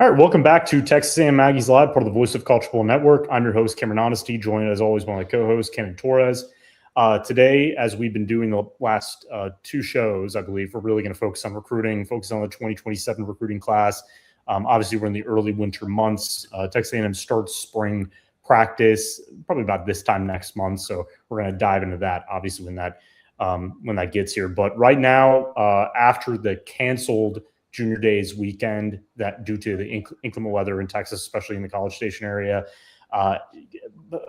All right, welcome back to Texas A&M Aggies Live, part of the Voice of College Football Network. I'm your host, Cameron Honesty, joined as always by my co-host, Kenan Torres. Today, as we've been doing the last two shows, I believe, we're really going to focus on recruiting, focus on the 2027 recruiting class. Obviously, we're in the early winter months. Texas A&M starts spring practice probably about this time next month, so we're going to dive into that, obviously, when that gets here. But right now, after the canceled Junior Days weekend, that due to the inclement weather in Texas, especially in the College Station area,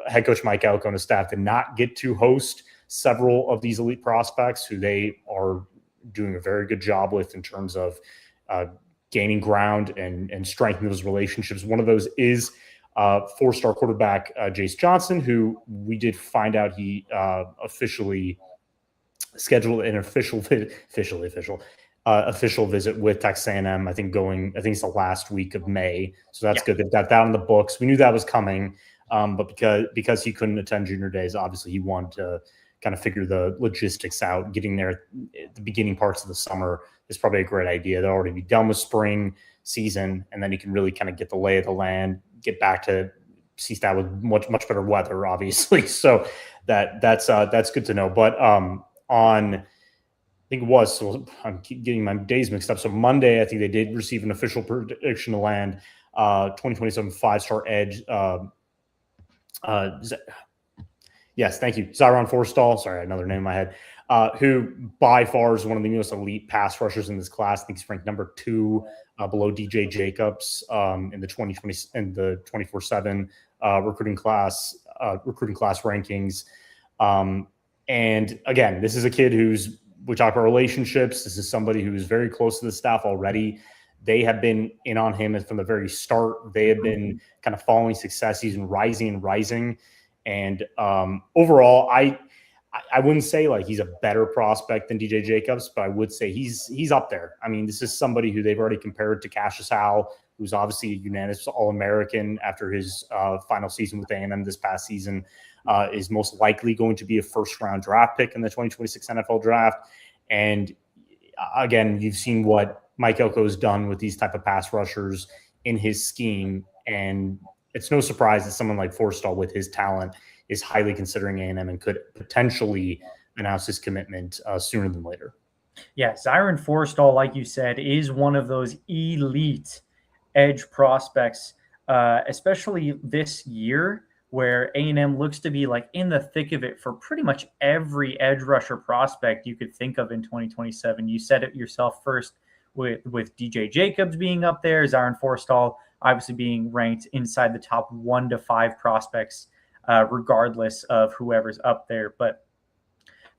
head coach Mike Elko and his staff did not get to host several of these elite prospects who they are doing a very good job with in terms of gaining ground and strengthening those relationships. One of those is four-star quarterback Jace Johnson, who we did find out he officially scheduled an official visit with Texas A&M. I think it's the last week of May, so that's good. They've got that on the books. We knew that was coming, but because he couldn't attend Junior Days, obviously he wanted to kind of figure the logistics out. Getting there at the beginning parts of the summer is probably a great idea. They'll already be done with spring season, and then you can really kind of get the lay of the land, get back to CSTAT with much better weather, obviously. So that's good to know. But I think it was, so I'm getting my days mixed up. So Monday, I think they did receive an official prediction to land 2027 five-star edge. Yes, thank you. Zyron Forstall, sorry, another name in my head, who by far is one of the most elite pass rushers in this class. I think he's ranked number 2 below DJ Jacobs in the 2020 and the 24/7 recruiting class rankings. And again, this is a kid we talk about relationships. This is somebody who is very close to the staff already. They have been in on him from the very start. They have been kind of following success. He's been rising. And overall, I wouldn't say like he's a better prospect than DJ Jacobs, but I would say he's up there. I mean, this is somebody who they've already compared to Cassius Howell, who's obviously a unanimous All-American after his final season with A&M this past season. Is most likely going to be a first-round draft pick in the 2026 NFL draft. And again, you've seen what Mike Elko has done with these type of pass rushers in his scheme, and it's no surprise that someone like Forstall, with his talent, is highly considering A&M and could potentially announce his commitment sooner than later. Yeah, Zyron Forstall, like you said, is one of those elite edge prospects, especially this year, where A&M looks to be like in the thick of it for pretty much every edge rusher prospect you could think of in 2027. You said it yourself first with DJ Jacobs being up there, Zyron Forstall obviously being ranked inside the top 1 to 5 prospects, regardless of whoever's up there. But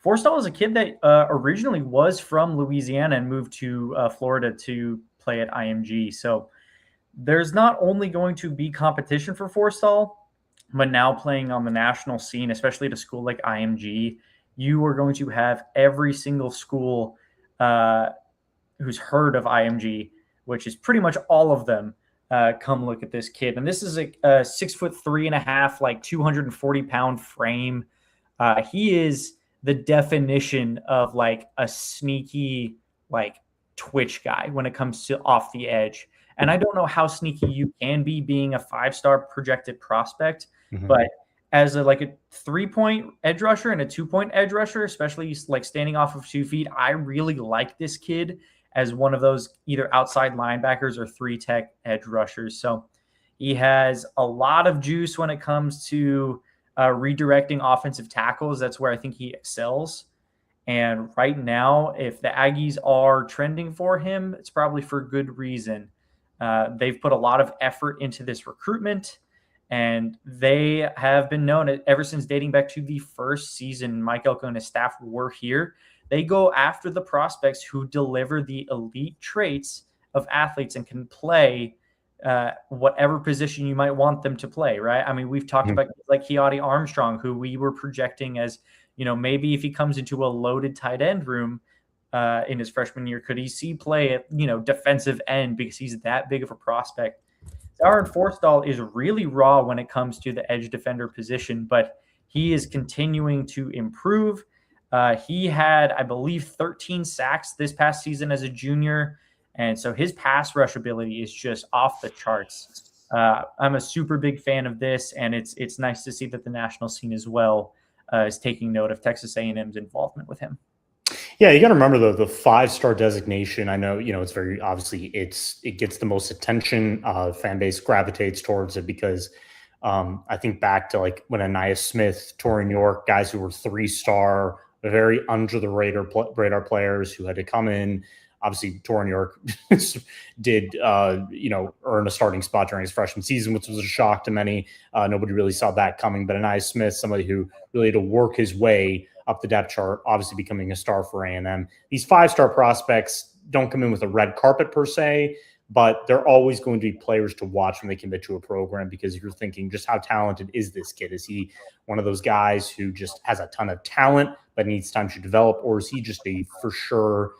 Forstall is a kid that originally was from Louisiana and moved to Florida to play at IMG. So there's not only going to be competition for Forstall, but now playing on the national scene, especially at a school like IMG, you are going to have every single school who's heard of IMG, which is pretty much all of them, come look at this kid. And this is a 6'3.5", like 240-pound frame. He is the definition of like a sneaky, like twitch guy when it comes to off the edge. And I don't know how sneaky you can be being a 5-star projected prospect. Mm-hmm. But as a 3-point edge rusher and a 2-point edge rusher, especially like standing off of 2 feet, I really like this kid as one of those either outside linebackers or 3-tech edge rushers. So he has a lot of juice when it comes to redirecting offensive tackles. That's where I think he excels. And right now, if the Aggies are trending for him, it's probably for good reason. They've put a lot of effort into this recruitment. And they have been known ever since dating back to the first season Mike Elko and his staff were here. They go after the prospects who deliver the elite traits of athletes and can play whatever position you might want them to play, right? I mean, we've talked about like Keati Armstrong, who we were projecting as, maybe if he comes into a loaded tight end room in his freshman year, could he see play at, defensive end because he's that big of a prospect. Zyron Forstall is really raw when it comes to the edge defender position, but he is continuing to improve. He had, I believe, 13 sacks this past season as a junior. And so his pass rush ability is just off the charts. I'm a super big fan of this, and it's nice to see that the national scene as well is taking note of Texas A&M's involvement with him. Yeah, you got to remember the 5-star designation. I know, it's very obviously it gets the most attention. Fan base gravitates towards it because I think back to like when Anais Smith, Torian York, guys who were 3-star, very under the radar players who had to come in. Obviously, Torian York did, earn a starting spot during his freshman season, which was a shock to many. Nobody really saw that coming. But Anais Smith, somebody who really had to work his way up the depth chart, obviously becoming a star for A&M. These 5-star prospects don't come in with a red carpet per se, but they're always going to be players to watch when they commit to a program, because you're thinking, just how talented is this kid? Is he one of those guys who just has a ton of talent but needs time to develop, or is he just a for sure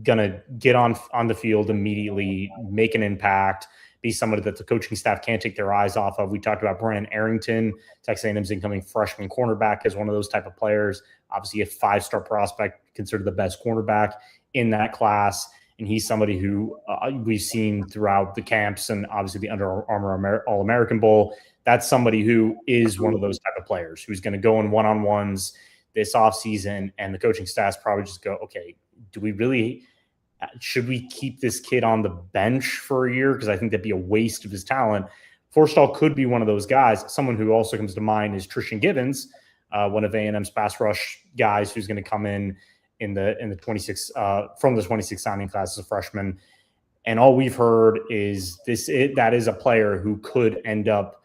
gonna get on the field immediately, make an impact, be somebody that the coaching staff can't take their eyes off of? We talked about Brandon Arrington, Texas A&M's incoming freshman cornerback, as one of those type of players. Obviously a 5-star prospect, considered the best cornerback in that class. And he's somebody who we've seen throughout the camps and obviously the Under Armour All-American Bowl. That's somebody who is one of those type of players who's going to go in one-on-ones this offseason, and the coaching staff's probably just go, okay, should we keep this kid on the bench for a year? Because I think that'd be a waste of his talent. Forstall could be one of those guys. Someone who also comes to mind is Trishan Gibbons, one of A&M's pass rush guys who's going to come in the 26 from the 26 signing class as a freshman. And all we've heard is that is a player who could end up,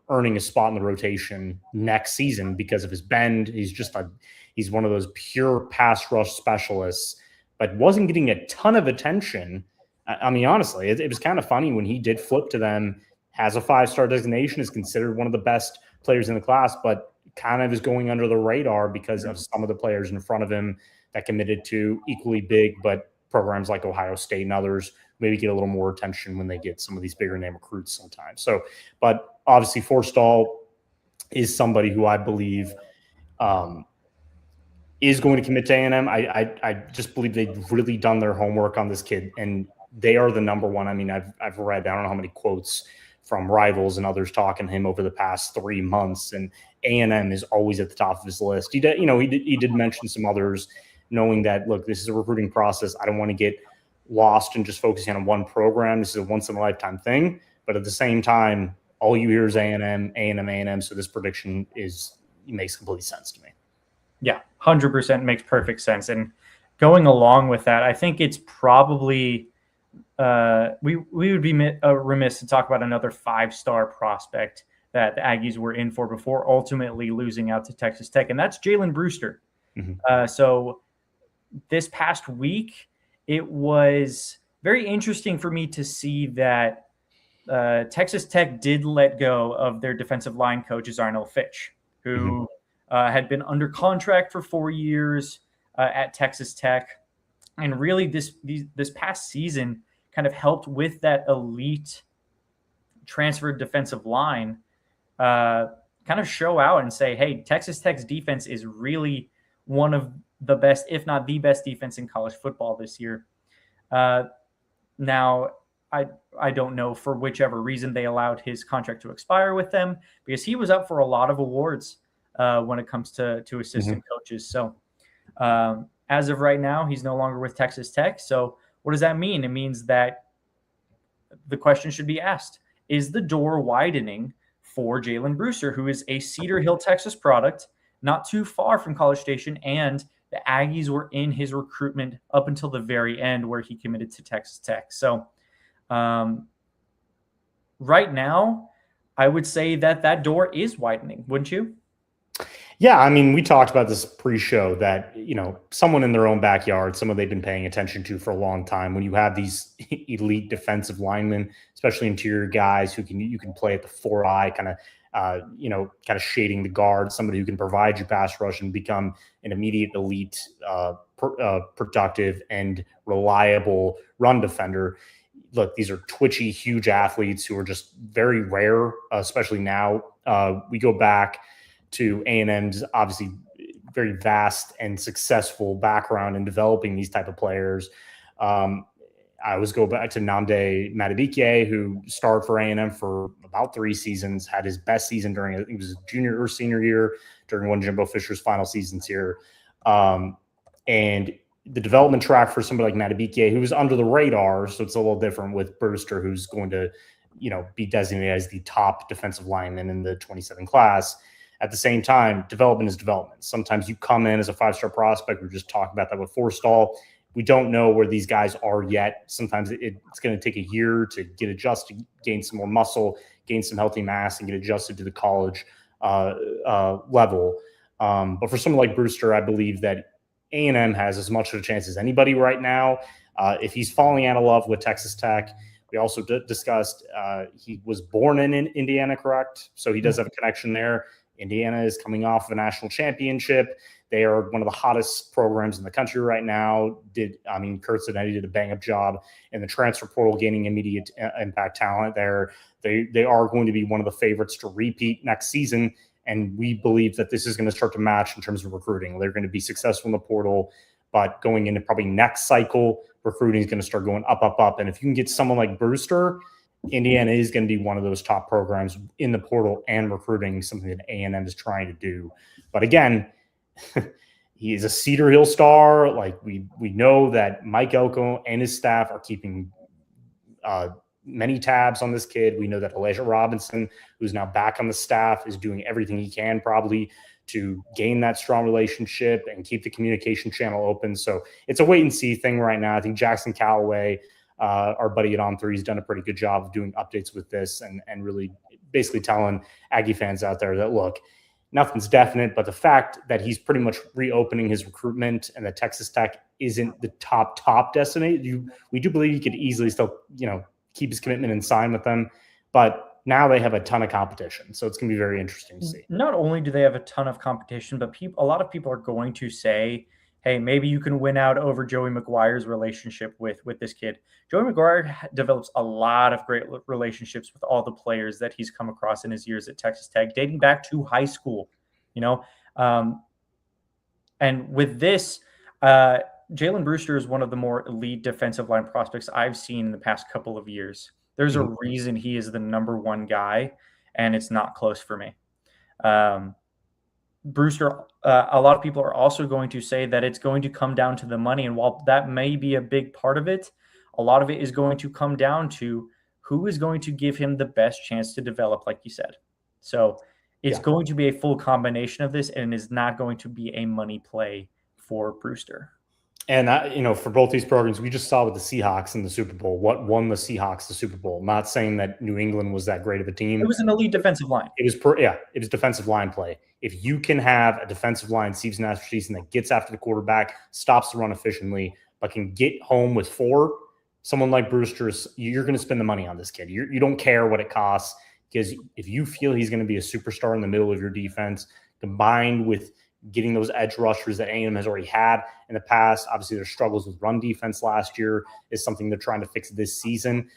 earning a spot in the rotation next season because of his bend. He's one of those pure pass rush specialists, but wasn't getting a ton of attention. I mean, honestly, it was kind of funny when he did flip to them, has a 5-star designation, is considered one of the best players in the class, but kind of is going under the radar because of some of the players in front of him that committed to equally big, but programs like Ohio State and others maybe get a little more attention when they get some of these bigger name recruits sometimes. So, but obviously Forstall is somebody who I believe is going to commit to A&M. I just believe they've really done their homework on this kid, and they are the number one. I mean, I've read, I don't know how many quotes from rivals and others talking to him over the past 3 months, and A&M is always at the top of his list. He did mention some others, knowing that, look, this is a recruiting process. I don't want to get lost and just focusing on one program. This is a once in a lifetime thing. But at the same time, all you hear is A&M, A&M, A&M. So this prediction makes complete sense to me. Yeah, 100% makes perfect sense. And going along with that, I think it's probably we would be remiss to talk about another 5-star prospect that the Aggies were in for before ultimately losing out to Texas Tech, and that's Jalen Brewster. Mm-hmm. So this past week, it was very interesting for me to see that Texas Tech did let go of their defensive line coach, Arnold Fitch, who had been under contract for 4 years at Texas Tech. And really this past season kind of helped with that elite transferred defensive line kind of show out and say, hey, Texas Tech's defense is really one of the best, if not the best defense in college football this year. Now, I don't know for whichever reason they allowed his contract to expire with them, because he was up for a lot of awards when it comes to assistant coaches. So as of right now, he's no longer with Texas Tech. So what does that mean? It means that the question should be asked, is the door widening for Jalen Brewster, who is a Cedar Hill, Texas product, not too far from College Station, and the Aggies were in his recruitment up until the very end where he committed to Texas Tech. So right now, I would say that door is widening, wouldn't you? Yeah, I mean, we talked about this pre-show that, someone in their own backyard, someone they've been paying attention to for a long time. When you have these elite defensive linemen, especially interior guys who you can play at the 4-eye, kind of shading the guard, somebody who can provide you pass rush and become an immediate elite, productive and reliable run defender. Look, these are twitchy, huge athletes who are just very rare, especially now. We go back to A&M's obviously very vast and successful background in developing these type of players. I always go back to Nnamdi Madubuike, who starred for A&M for about 3 seasons, had his best season during, I think it was his junior or senior year, during one of Jimbo Fisher's final seasons here. And the development track for somebody like Madubuike, who was under the radar, so it's a little different with Brewster, who's going to, be designated as the top defensive lineman in the 27 class. At the same time, development is development. Sometimes you come in as a 5-star prospect. We were just talking about that with Forstall. We don't know where these guys are yet. Sometimes it's going to take a year to get adjusted, gain some more muscle, gain some healthy mass, and get adjusted to the college level. But for someone like Brewster, I believe that A&M has as much of a chance as anybody right now. If he's falling out of love with Texas Tech, we also discussed he was born in Indiana, correct? So he does have a connection there. Indiana is coming off of a national championship. They are one of the hottest programs in the country right now. Kurt Zanetti did a bang-up job in the transfer portal, gaining immediate impact talent there. They are going to be one of the favorites to repeat next season, and we believe that this is going to start to match in terms of recruiting. They're going to be successful in the portal, but going into probably next cycle, recruiting is going to start going up, up, up. And if you can get someone like Brewster, Indiana is going to be one of those top programs in the portal and recruiting, something that A&M is trying to do. But again, he is a Cedar Hill star. Like we know that Mike Elko and his staff are keeping many tabs on this kid. We know that Elijah Robinson, who's now back on the staff, is doing everything he can probably to gain that strong relationship and keep the communication channel open. So it's a wait and see thing right now. I think Jackson Callaway, our buddy at On3, has done a pretty good job of doing updates with this and really basically telling Aggie fans out there that, look, nothing's definite, but the fact that he's pretty much reopening his recruitment and that Texas Tech isn't the top destination, we do believe he could easily still, keep his commitment and sign with them. But now they have a ton of competition, so it's going to be very interesting to see. Not only do they have a ton of competition, but a lot of people are going to say, hey, maybe you can win out over Joey McGuire's relationship with this kid. Joey McGuire develops a lot of great relationships with all the players that he's come across in his years at Texas Tech, dating back to high school, And with this, Jalen Brewster is one of the more elite defensive line prospects I've seen in the past couple of years. There's a reason he is the number one guy, and it's not close for me. Brewster, a lot of people are also going to say that it's going to come down to the money. And while that may be a big part of it, a lot of it is going to come down to who is going to give him the best chance to develop, like you said. So it's going to be a full combination of this, and it is not going to be a money play for Brewster. And, for both these programs, we just saw with the Seahawks in the Super Bowl, what won the Seahawks the Super Bowl. Not saying that New England was that great of a team. It was an elite defensive line. It was defensive line play. If you can have a defensive line season after season that gets after the quarterback, stops the run efficiently, but can get home with 4, someone like Brewster, you're going to spend the money on this kid. You don't care what it costs, because if you feel he's going to be a superstar in the middle of your defense, combined with getting those edge rushers that A&M has already had in the past. Obviously, their struggles with run defense last year is something they're trying to fix this season.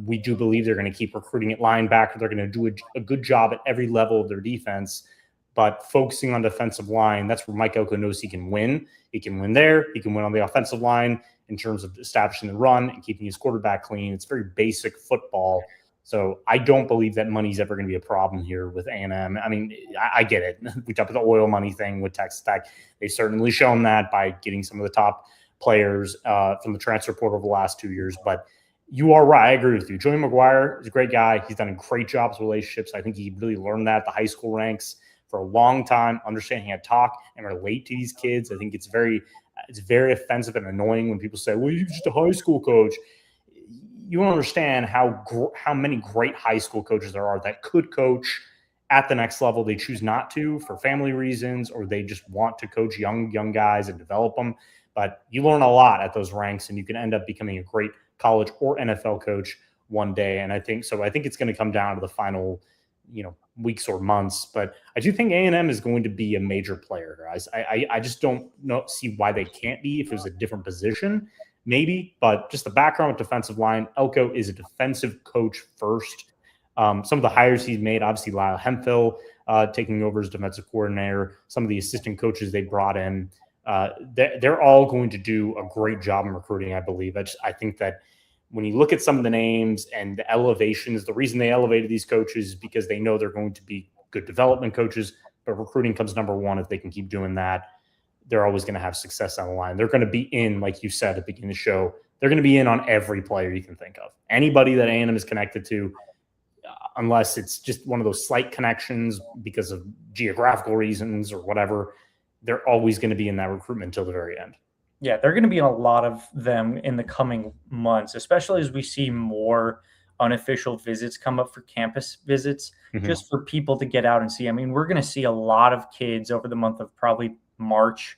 We do believe they're going to keep recruiting at linebacker. They're going to do a good job at every level of their defense, but focusing on defensive line, that's where Mike Elko knows he can win. He can win there. He can win on the offensive line in terms of establishing the run and keeping his quarterback clean. It's very basic football. So I don't believe that money's ever going to be a problem here with A&M. I mean, I get it. We talked about the oil money thing with Texas Tech. They've certainly shown that by getting some of the top players from the transfer portal over the last 2 years. But you are right. I agree with you. Joey McGuire is a great guy. He's done a great job with relationships. I think he really learned that at the high school ranks for a long time, understanding how to talk and relate to these kids. I think it's very offensive and annoying when people say, well, you're just a high school coach. You don't understand how many great high school coaches there are that could coach at the next level. They choose not to for family reasons, or they just want to coach young guys and develop them. But you learn a lot at those ranks, and you can end up becoming a great college or NFL coach one day. And I think it's going to come down to the final, weeks or months. But I do think A&M is going to be a major player, guys. I just don't see why they can't be if it was a different position. Maybe, but just the background with defensive line, Elko is a defensive coach first. Some of the hires he's made, obviously Lyle Hemphill taking over as defensive coordinator, some of the assistant coaches they brought in. They're all going to do a great job in recruiting, I believe. I think that when you look at some of the names and the elevations, the reason they elevated these coaches is because they know they're going to be good development coaches, but recruiting comes number one. If they can keep doing that, they're always going to have success on the line. They're going to be in, like you said at the beginning of the show, they're going to be in on every player you can think of. Anybody that A&M is connected to, unless it's just one of those slight connections because of geographical reasons or whatever, they're always going to be in that recruitment until the very end. Yeah, they're going to be in a lot of them in the coming months, especially as we see more unofficial visits come up for campus visits, just for people to get out and see. I mean, we're going to see a lot of kids over the month of probably March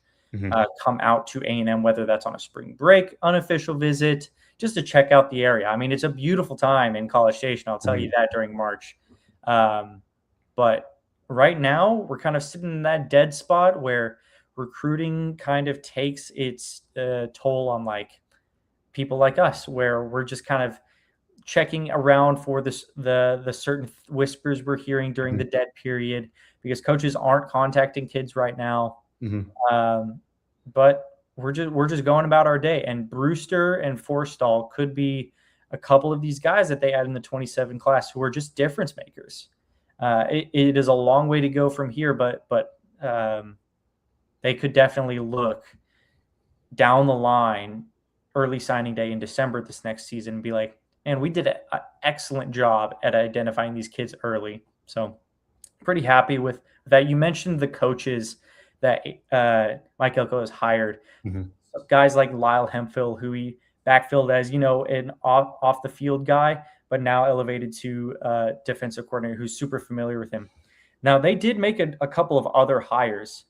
come out to A&M, whether that's on a spring break, unofficial visit, just to check out the area. I mean, it's a beautiful time in College Station. I'll tell you that during March. But right now we're kind of sitting in that dead spot where recruiting kind of takes its toll on like people like us, where we're just kind of checking around for the certain whispers we're hearing during the dead period, because coaches aren't contacting kids right now. But we're just going about our day. And Brewster and Forstall could be a couple of these guys that they had in the 27 class who are just difference makers. It is a long way to go from here, but they could definitely look down the line, early signing day in December this next season, and be like, man, we did an excellent job at identifying these kids early. So pretty happy with that. You mentioned the coaches that Mike Elko has hired. So guys like Lyle Hemphill, who he backfilled as, an off the field guy, but now elevated to defensive coordinator who's super familiar with him. Now, they did make a couple of other hires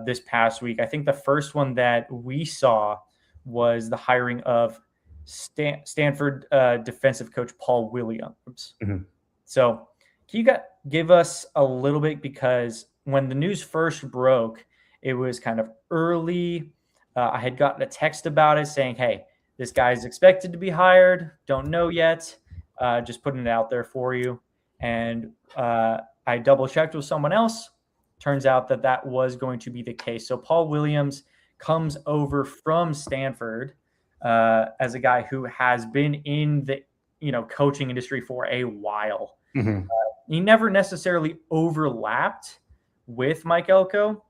this past week. I think the first one that we saw was the hiring of Stanford defensive coach Paul Williams. So can you give us a little bit, because when the news first broke, it was kind of early. I had gotten a text about it saying, hey, this guy is expected to be hired. Don't know yet. Just putting it out there for you. And I double checked with someone else. Turns out that was going to be the case. So Paul Williams comes over from Stanford as a guy who has been in the coaching industry for a while. He never necessarily overlapped with Mike Elko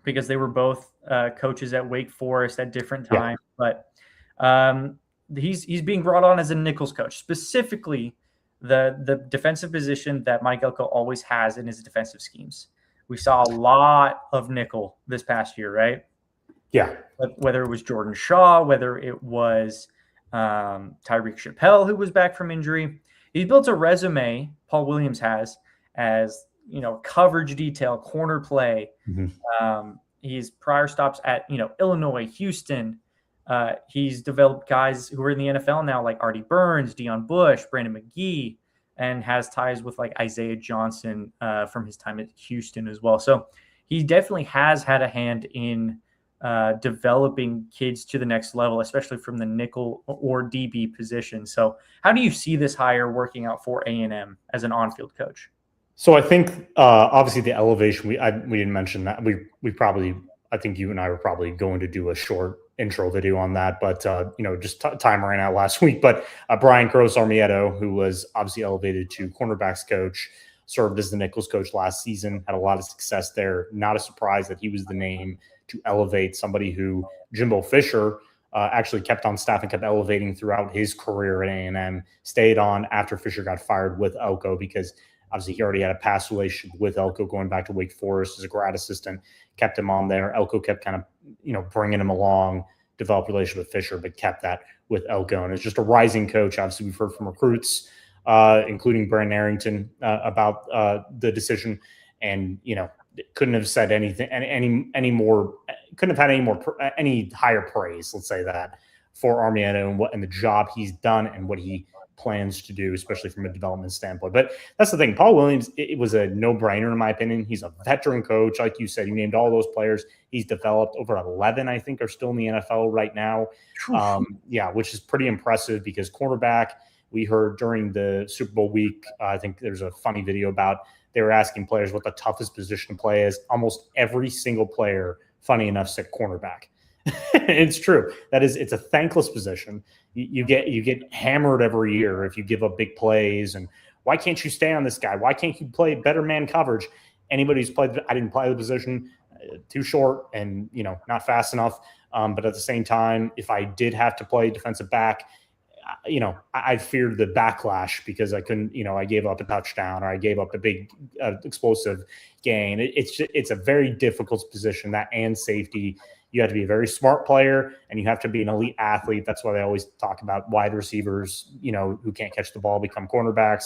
because they were both coaches at Wake Forest at different times. But he's being brought on as a Nichols coach, specifically the defensive position that Mike Elko always has in his defensive schemes. We saw a lot of nickel this past year, right? Yeah. Whether it was Jordan Shaw, whether it was Tyreek Chappelle, who was back from injury. He built a resume, Paul Williams has, as coverage detail, corner play. He's prior stops at Illinois, Houston. He's developed guys who are in the NFL now, like Artie Burns, Deion Bush, Brandon McGee, and has ties with like Isaiah Johnson from his time at Houston as well. So he definitely has had a hand in developing kids to the next level, especially from the nickel or DB position. So how do you see this hire working out for A&M as an on-field coach? So I think obviously the elevation, we didn't mention that. We probably, I think you and I were probably going to do a short intro video on that, but just time ran out last week. But Brian Gross Armietto, who was obviously elevated to cornerbacks coach, served as the Nichols coach last season, had a lot of success there. Not a surprise that he was the name to elevate somebody who Jimbo Fisher actually kept on staff and kept elevating throughout his career at A&M, stayed on after Fisher got fired with Elko, because obviously he already had a past relationship with Elko going back to Wake Forest as a grad assistant, kept him on there. Elko kept kind of, bringing him along, developed a relationship with Fisher, but kept that with Elko. And it's just a rising coach. Obviously we've heard from recruits, including Brandon Arrington, about the decision, and, couldn't have said anything, couldn't have had any higher praise, let's say that, for Armietto and the job he's done and what he plans to do, especially from a development standpoint. But that's the thing. Paul Williams, it was a no-brainer in my opinion. He's a veteran coach. Like you said, you named all those players. He's developed over 11, I think, are still in the NFL right now. Which is pretty impressive, because cornerback, we heard during the Super Bowl week, I think there's a funny video about, they were asking players what the toughest position to play is. Almost every single player funny enough, said cornerback. It's true. It's a thankless position. You get hammered every year if you give up big plays. And why can't you stay on this guy? Why can't you play better man coverage? Anybody who's played, I didn't play the position, too short and not fast enough. But at the same time, if I did have to play defensive back, I feared the backlash because I couldn't, I gave up a touchdown or I gave up a big explosive gain. It's a very difficult position, that and safety. You have to be a very smart player and you have to be an elite athlete. That's why they always talk about wide receivers, who can't catch the ball become cornerbacks.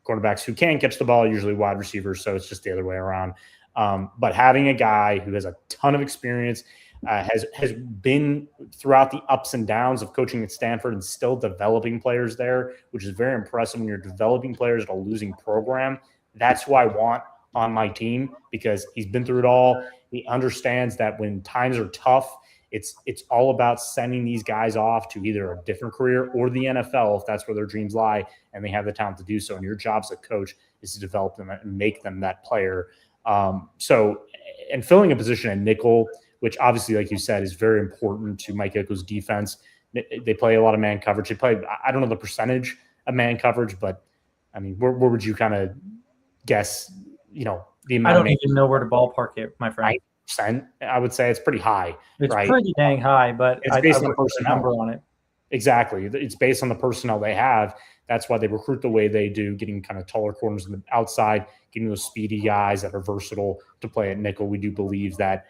Cornerbacks who can catch the ball, usually wide receivers. So it's just the other way around. But having a guy who has a ton of experience, has been throughout the ups and downs of coaching at Stanford and still developing players there, which is very impressive when you're developing players at a losing program. That's who I want on my team because he's been through it all. He understands that when times are tough, it's all about sending these guys off to either a different career or the NFL if that's where their dreams lie and they have the talent to do so. And your job as a coach is to develop them and make them that player. And filling a position at nickel, which obviously, like you said, is very important to Mike Elko's defense. They play a lot of man coverage. They play, I don't know the percentage of man coverage, but I mean, where would you kind of guess, the amount? I don't even know where to ballpark it, my friend. 9%, I would say it's pretty high. It's right? pretty dang high, but it's based on the personnel number on it. Exactly. It's based on the personnel they have. That's why they recruit the way they do, getting kind of taller corners on the outside, getting those speedy guys that are versatile to play at nickel. We do believe that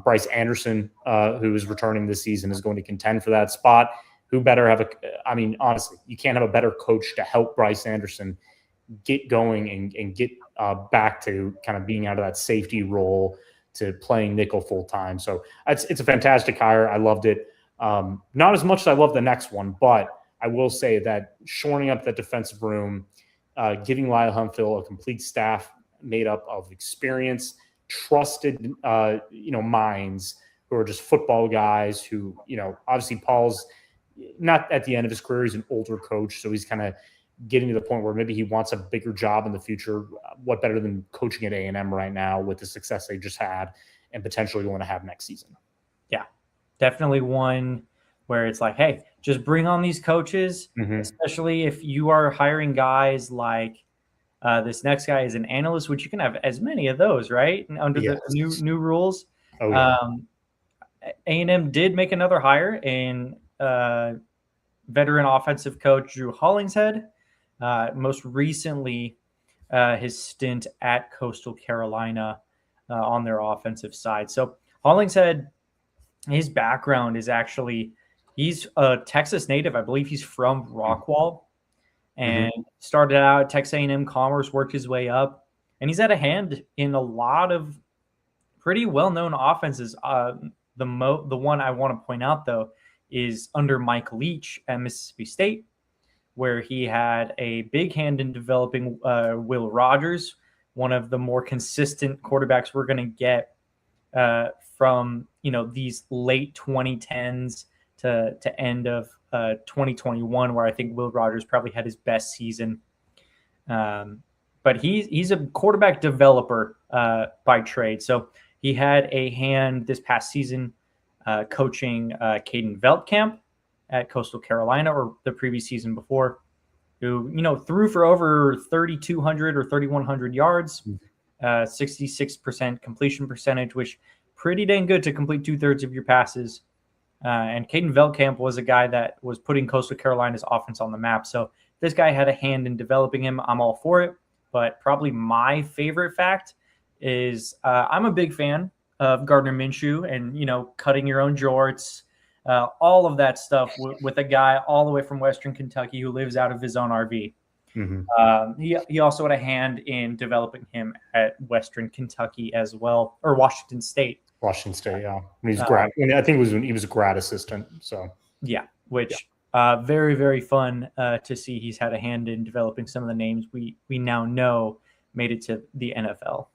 Bryce Anderson, who is returning this season, is going to contend for that spot. Who better honestly, you can't have a better coach to help Bryce Anderson get going and get back to kind of being out of that safety role to playing nickel full time. So it's a fantastic hire. I loved it. Not as much as I love the next one, but I will say that shoring up that defensive room, giving Lyle Humphil a complete staff made up of experience, trusted, minds who are just football guys who, obviously Paul's not at the end of his career. He's an older coach. So he's kind of getting to the point where maybe he wants a bigger job in the future. What better than coaching at A&M right now with the success they just had and potentially going to have next season? Yeah, definitely one where it's like, hey, just bring on these coaches, especially if you are hiring guys like this next guy is an analyst, which you can have as many of those, right? Under the new rules. Oh, yeah. A&M did make another hire in veteran offensive coach Drew Hollingshead. Most recently, his stint at Coastal Carolina on their offensive side. So Hollingshead, his background is actually, he's a Texas native. I believe he's from Rockwall and started out at Texas A&M Commerce, worked his way up, and he's had a hand in a lot of pretty well-known offenses. The one I want to point out, though, is under Mike Leach at Mississippi State, where he had a big hand in developing Will Rogers, one of the more consistent quarterbacks we're going to get from these late 2010s to end of 2021, where I think Will Rogers probably had his best season. But he's a quarterback developer by trade. So he had a hand this past season coaching Caden Veltkamp at Coastal Carolina, or the previous season before, who, threw for over 3,200 or 3,100 yards, 66% completion percentage, which pretty dang good to complete 2/3 of your passes. And Caden Veltkamp was a guy that was putting Coastal Carolina's offense on the map. So this guy had a hand in developing him. I'm all for it. But probably my favorite fact is I'm a big fan of Gardner Minshew and, cutting your own jorts, all of that stuff with a guy all the way from Western Kentucky who lives out of his own RV. He also had a hand in developing him at Western Kentucky as well, or Washington State. Washington State, yeah. He's grad. I think it was when he was a grad assistant. So very, very fun to see. He's had a hand in developing some of the names we now know made it to the NFL.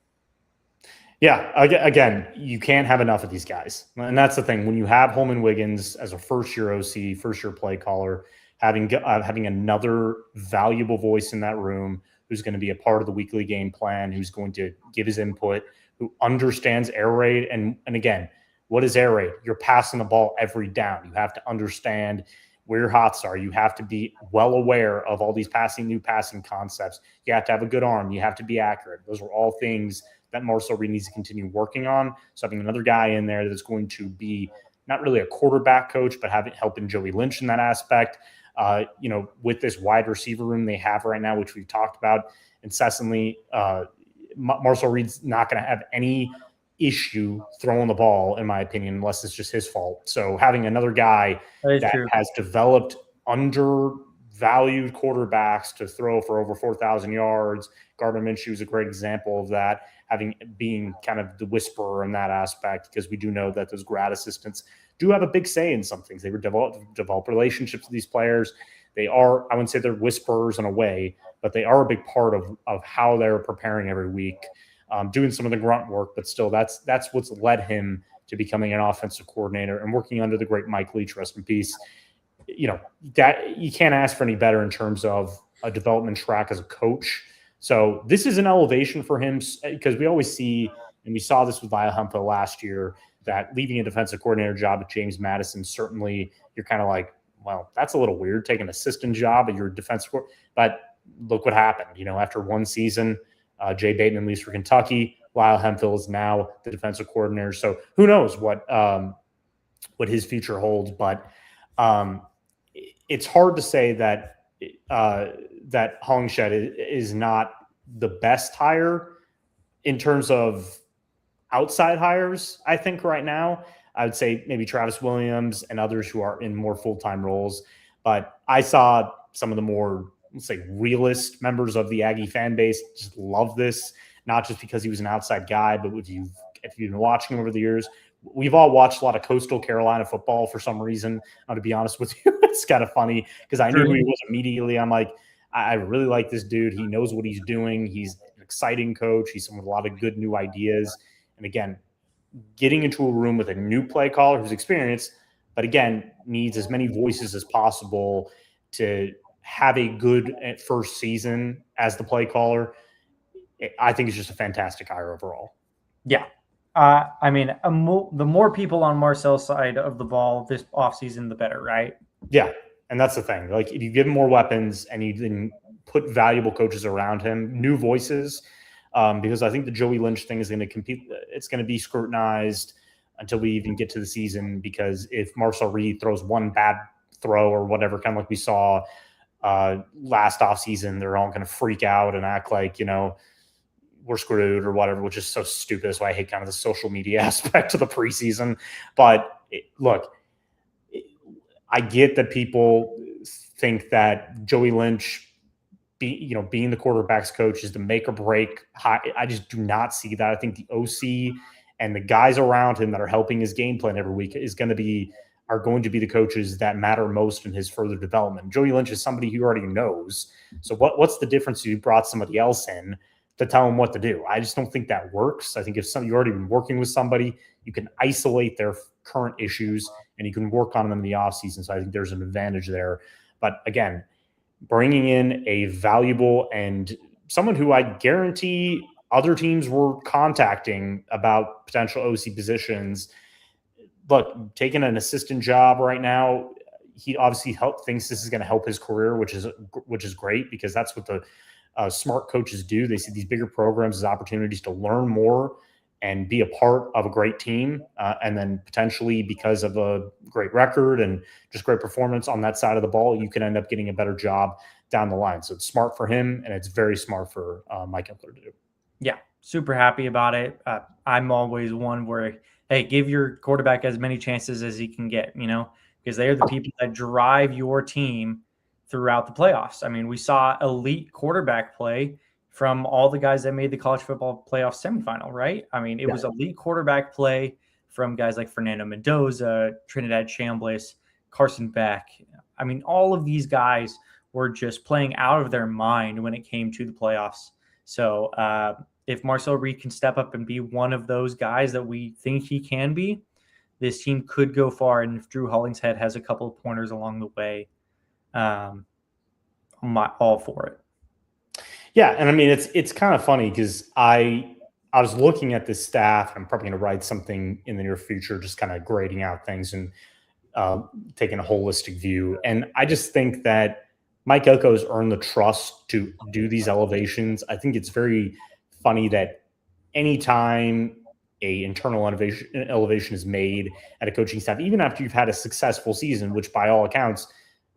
Yeah, again, you can't have enough of these guys. And that's the thing. When you have Holman Wiggins as a first-year OC, first-year play caller, having another valuable voice in that room who's going to be a part of the weekly game plan, who's going to give his input, who understands air raid. And again, what is air raid? You're passing the ball every down. You have to understand where your hots are. You have to be well aware of all these new passing concepts. You have to have a good arm. You have to be accurate. Those are all things that Marcel Reed needs to continue working on. So having another guy in there that's going to be not really a quarterback coach, but helping Joey Lynch in that aspect, with this wide receiver room they have right now, which we've talked about incessantly, Marcel Reed's not going to have any issue throwing the ball, in my opinion, unless it's just his fault. So having another guy that has developed undervalued quarterbacks to throw for over 4,000 yards, Gardner Minshew is a great example of that, being kind of the whisperer in that aspect, because we do know that those grad assistants do have a big say in some things. They develop relationships with these players. They are, I wouldn't say they're whisperers in a way, but they are a big part of how they're preparing every week, doing some of the grunt work, but still that's what's led him to becoming an offensive coordinator and working under the great Mike Leach, rest in peace. That you can't ask for any better in terms of a development track as a coach. So this is an elevation for him, because we always see, and we saw this with Lyle Hemphill last year, that leaving a defensive coordinator job at James Madison, certainly you're kind of like, well, that's a little weird, taking an assistant job at your defensive coordinator. But look what happened. After one season, Jay Bateman leaves for Kentucky. Lyle Hemphill is now the defensive coordinator. So who knows what his future holds. But it's hard to say that Hollingshed is not the best hire in terms of outside hires. I think right now, I would say maybe Travis Williams and others who are in more full-time roles. But I saw some of the more, let's say, realist members of the Aggie fan base just love this, not just because he was an outside guy, but if you've been watching him over the years, we've all watched a lot of Coastal Carolina football for some reason. To be honest with you, it's kind of funny because I knew who he was immediately. I'm like, I really like this dude. He knows what he's doing. He's an exciting coach. He's someone with a lot of good new ideas. And again, getting into a room with a new play caller who's experienced, but again, needs as many voices as possible to have a good first season as the play caller, I think it's just a fantastic hire overall. Yeah. The more people on Marcel's side of the ball this offseason, the better, right? Yeah. And that's the thing. Like, if you give him more weapons and you then put valuable coaches around him, new voices, because I think the Joey Lynch thing is going to compete. It's going to be scrutinized until we even get to the season, because if Marcel Reed throws one bad throw or whatever, kind of like we saw last offseason, they're all going to freak out and act like, we're screwed or whatever, which is so stupid. That's why I hate kind of the social media aspect of the preseason. But look, I get that people think that Joey Lynch, being the quarterback's coach is the make or break. I just do not see that. I think the OC and the guys around him that are helping his game plan every week are going to be the coaches that matter most in his further development. Joey Lynch is somebody who already knows. So what's the difference if you brought somebody else in to tell him what to do? I just don't think that works. I think if you're already been working with somebody, you can isolate their current issues and you can work on them in the offseason. So I think there's an advantage there. But again, bringing in a valuable and someone who I guarantee other teams were contacting about potential OC positions. Look, taking an assistant job right now, he obviously thinks this is going to help his career, which is great, because that's what the smart coaches do. They see these bigger programs as opportunities to learn more and be a part of a great team. And then potentially, because of a great record and just great performance on that side of the ball, you can end up getting a better job down the line. So it's smart for him, and it's very smart for Mike Epler to do. Yeah, super happy about it. I'm always one where, hey, give your quarterback as many chances as he can get, because they are the people that drive your team throughout the playoffs. I mean, we saw elite quarterback play from all the guys that made the college football playoff semifinal, right? I mean, it was elite quarterback play from guys like Fernando Mendoza, Trinidad Chambliss, Carson Beck. I mean, all of these guys were just playing out of their mind when it came to the playoffs. So if Marcel Reed can step up and be one of those guys that we think he can be, this team could go far. And if Drew Hollingshead has a couple of pointers along the way, I'm all for it. Yeah, and I mean, it's kind of funny because I I was looking at this staff, and I'm probably going to write something in the near future, just kind of grading out things and taking a holistic view. And I just think that Mike Elko has earned the trust to do these elevations. I think it's very funny that anytime a internal elevation is made at a coaching staff, even after you've had a successful season, which by all accounts,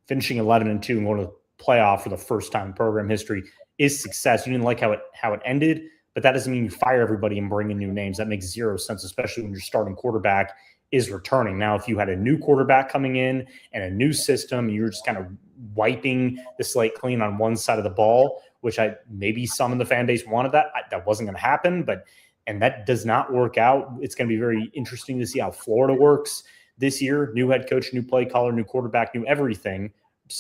finishing 11-2 and going to the playoff for the first time in program history is success. You didn't like how it ended, but that doesn't mean you fire everybody and bring in new names. That makes zero sense, especially when your starting quarterback is returning. Now, if you had a new quarterback coming in and a new system, you're just kind of wiping the slate clean on one side of the ball, which maybe some in the fan base wanted that wasn't going to happen, and that does not work out. It's going to be very interesting to see how Florida works this year. New head coach, new play caller, new quarterback, new everything.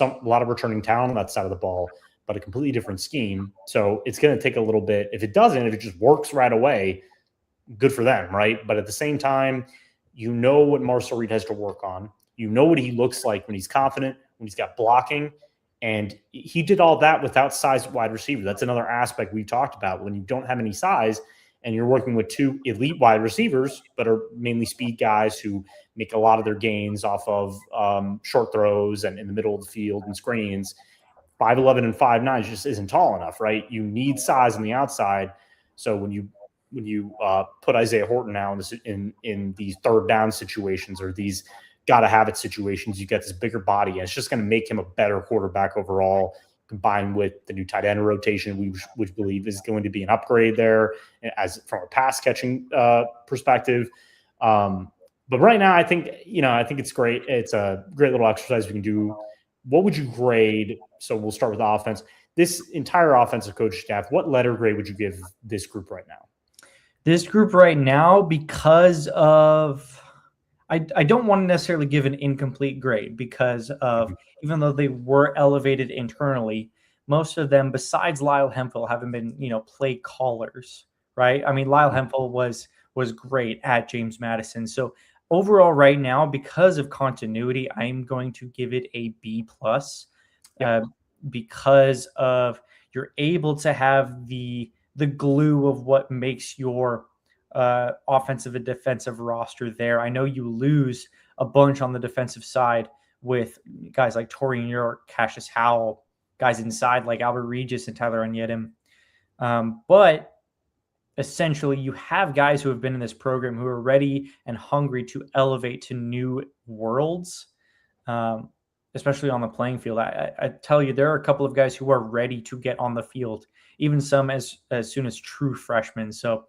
A lot of returning talent on that side of the ball, but a completely different scheme. So it's going to take a little bit. If it just works right away, good for them, right? But at the same time, you know what Marcel Reed has to work on. You know what he looks like when he's confident, when he's got blocking. And he did all that without size wide receiver. That's another aspect we talked about. When you don't have any size and you're working with two elite wide receivers, but are mainly speed guys who make a lot of their gains off of short throws and in the middle of the field and screens, 5'11" and 5'9" just isn't tall enough, right? You need size on the outside. So when you put Isaiah Horton now in these third down situations or these gotta have it situations, you get this bigger body, and it's just going to make him a better quarterback overall. Combined with the new tight end rotation, we believe is going to be an upgrade there as from a pass catching perspective. But right now, I think it's great. It's a great little exercise we can do. What would you grade? So we'll start with offense. This entire offensive coach staff, what letter grade would you give this group right now? This group right now, because of I don't want to necessarily give an incomplete grade because of even though they were elevated internally, most of them, besides Lyle Hemphill, haven't been play callers, right? I mean, Lyle Hemphill was great at James Madison. So overall, right now, because of continuity, I'm going to give it a B+. Because of you're able to have the glue of what makes your offensive and defensive roster there. I know you lose a bunch on the defensive side with guys like Torian York, Cassius Howell, guys inside like Albert Regis and Tyler Onyedim. But essentially you have guys who have been in this program who are ready and hungry to elevate to new worlds, especially on the playing field. I tell you, there are a couple of guys who are ready to get on the field, even some as soon as true freshmen. So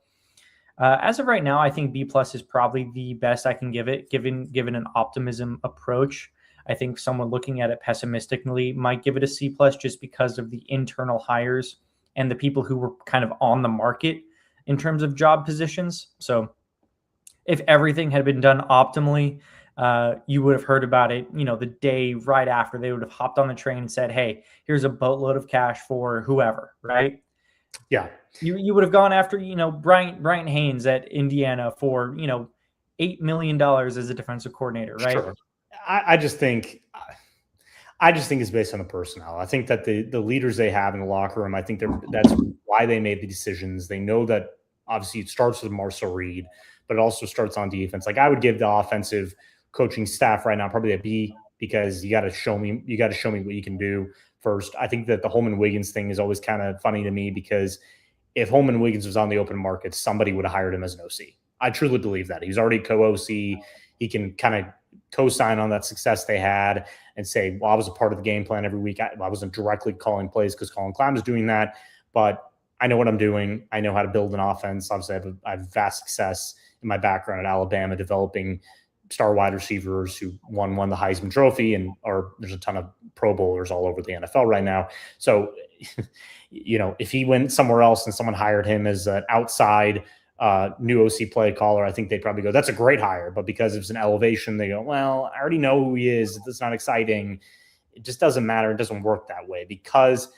as of right now, I think B+ is probably the best I can give it, given an optimism approach. I think someone looking at it pessimistically might give it a C+ just because of the internal hires and the people who were kind of on the market in terms of job positions. So if everything had been done optimally, you would have heard about it, the day right after. They would have hopped on the train and said, hey, here's a boatload of cash for whoever, right? Yeah. You would have gone after, Bryant Haynes at Indiana for, $8 million as a defensive coordinator, right? Sure. I just think it's based on the personnel. I think that the leaders they have in the locker room, I think that's why they made the decisions. They know that obviously it starts with Marcel Reed, but it also starts on defense. Like I would give the offensive coaching staff right now probably a B, because you got to show me what you can do first. I think that the Holman Wiggins thing is always kind of funny to me, because if Holman Wiggins was on the open market, somebody would have hired him as an OC. I truly believe that. He's already co-OC. He can kind of co-sign on that success they had and say, well, I was a part of the game plan every week. I wasn't directly calling plays because Colin Klein was doing that, but I know what I'm doing. I know how to build an offense. Obviously, I have vast success in my background at Alabama, developing star wide receivers who won the Heisman Trophy, and there's a ton of Pro Bowlers all over the NFL right now. So, if he went somewhere else and someone hired him as an outside new OC play caller, I think they'd probably go, that's a great hire. But because it's an elevation, they go, well, I already know who he is. It's not exciting. It just doesn't matter. It doesn't work that way, because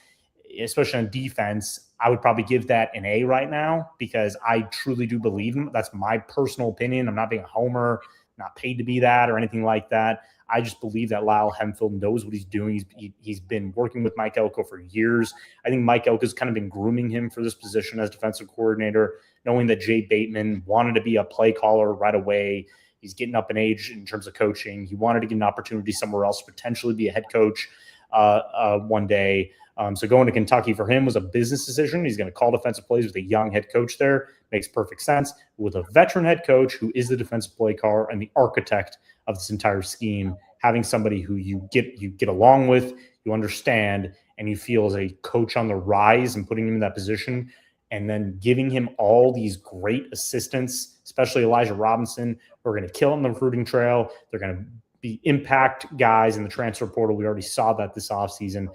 especially on defense, I would probably give that an A right now, because I truly do believe him. That's my personal opinion. I'm not being a homer, not paid to be that or anything like that. I just believe that Lyle Hemphill knows what he's doing. He's been working with Mike Elko for years. I think Mike Elko's kind of been grooming him for this position as defensive coordinator, knowing that Jay Bateman wanted to be a play caller right away. He's getting up in age in terms of coaching. He wanted to get an opportunity somewhere else, potentially be a head coach one day. So going to Kentucky for him was a business decision. He's going to call defensive plays with a young head coach there. Makes perfect sense. With a veteran head coach who is the defensive play caller and the architect of this entire scheme, having somebody who you get along with, you understand, and you feel as a coach on the rise and putting him in that position, and then giving him all these great assistants, especially Elijah Robinson, who are going to kill him on the recruiting trail. They're going to be impact guys in the transfer portal. We already saw that this offseason.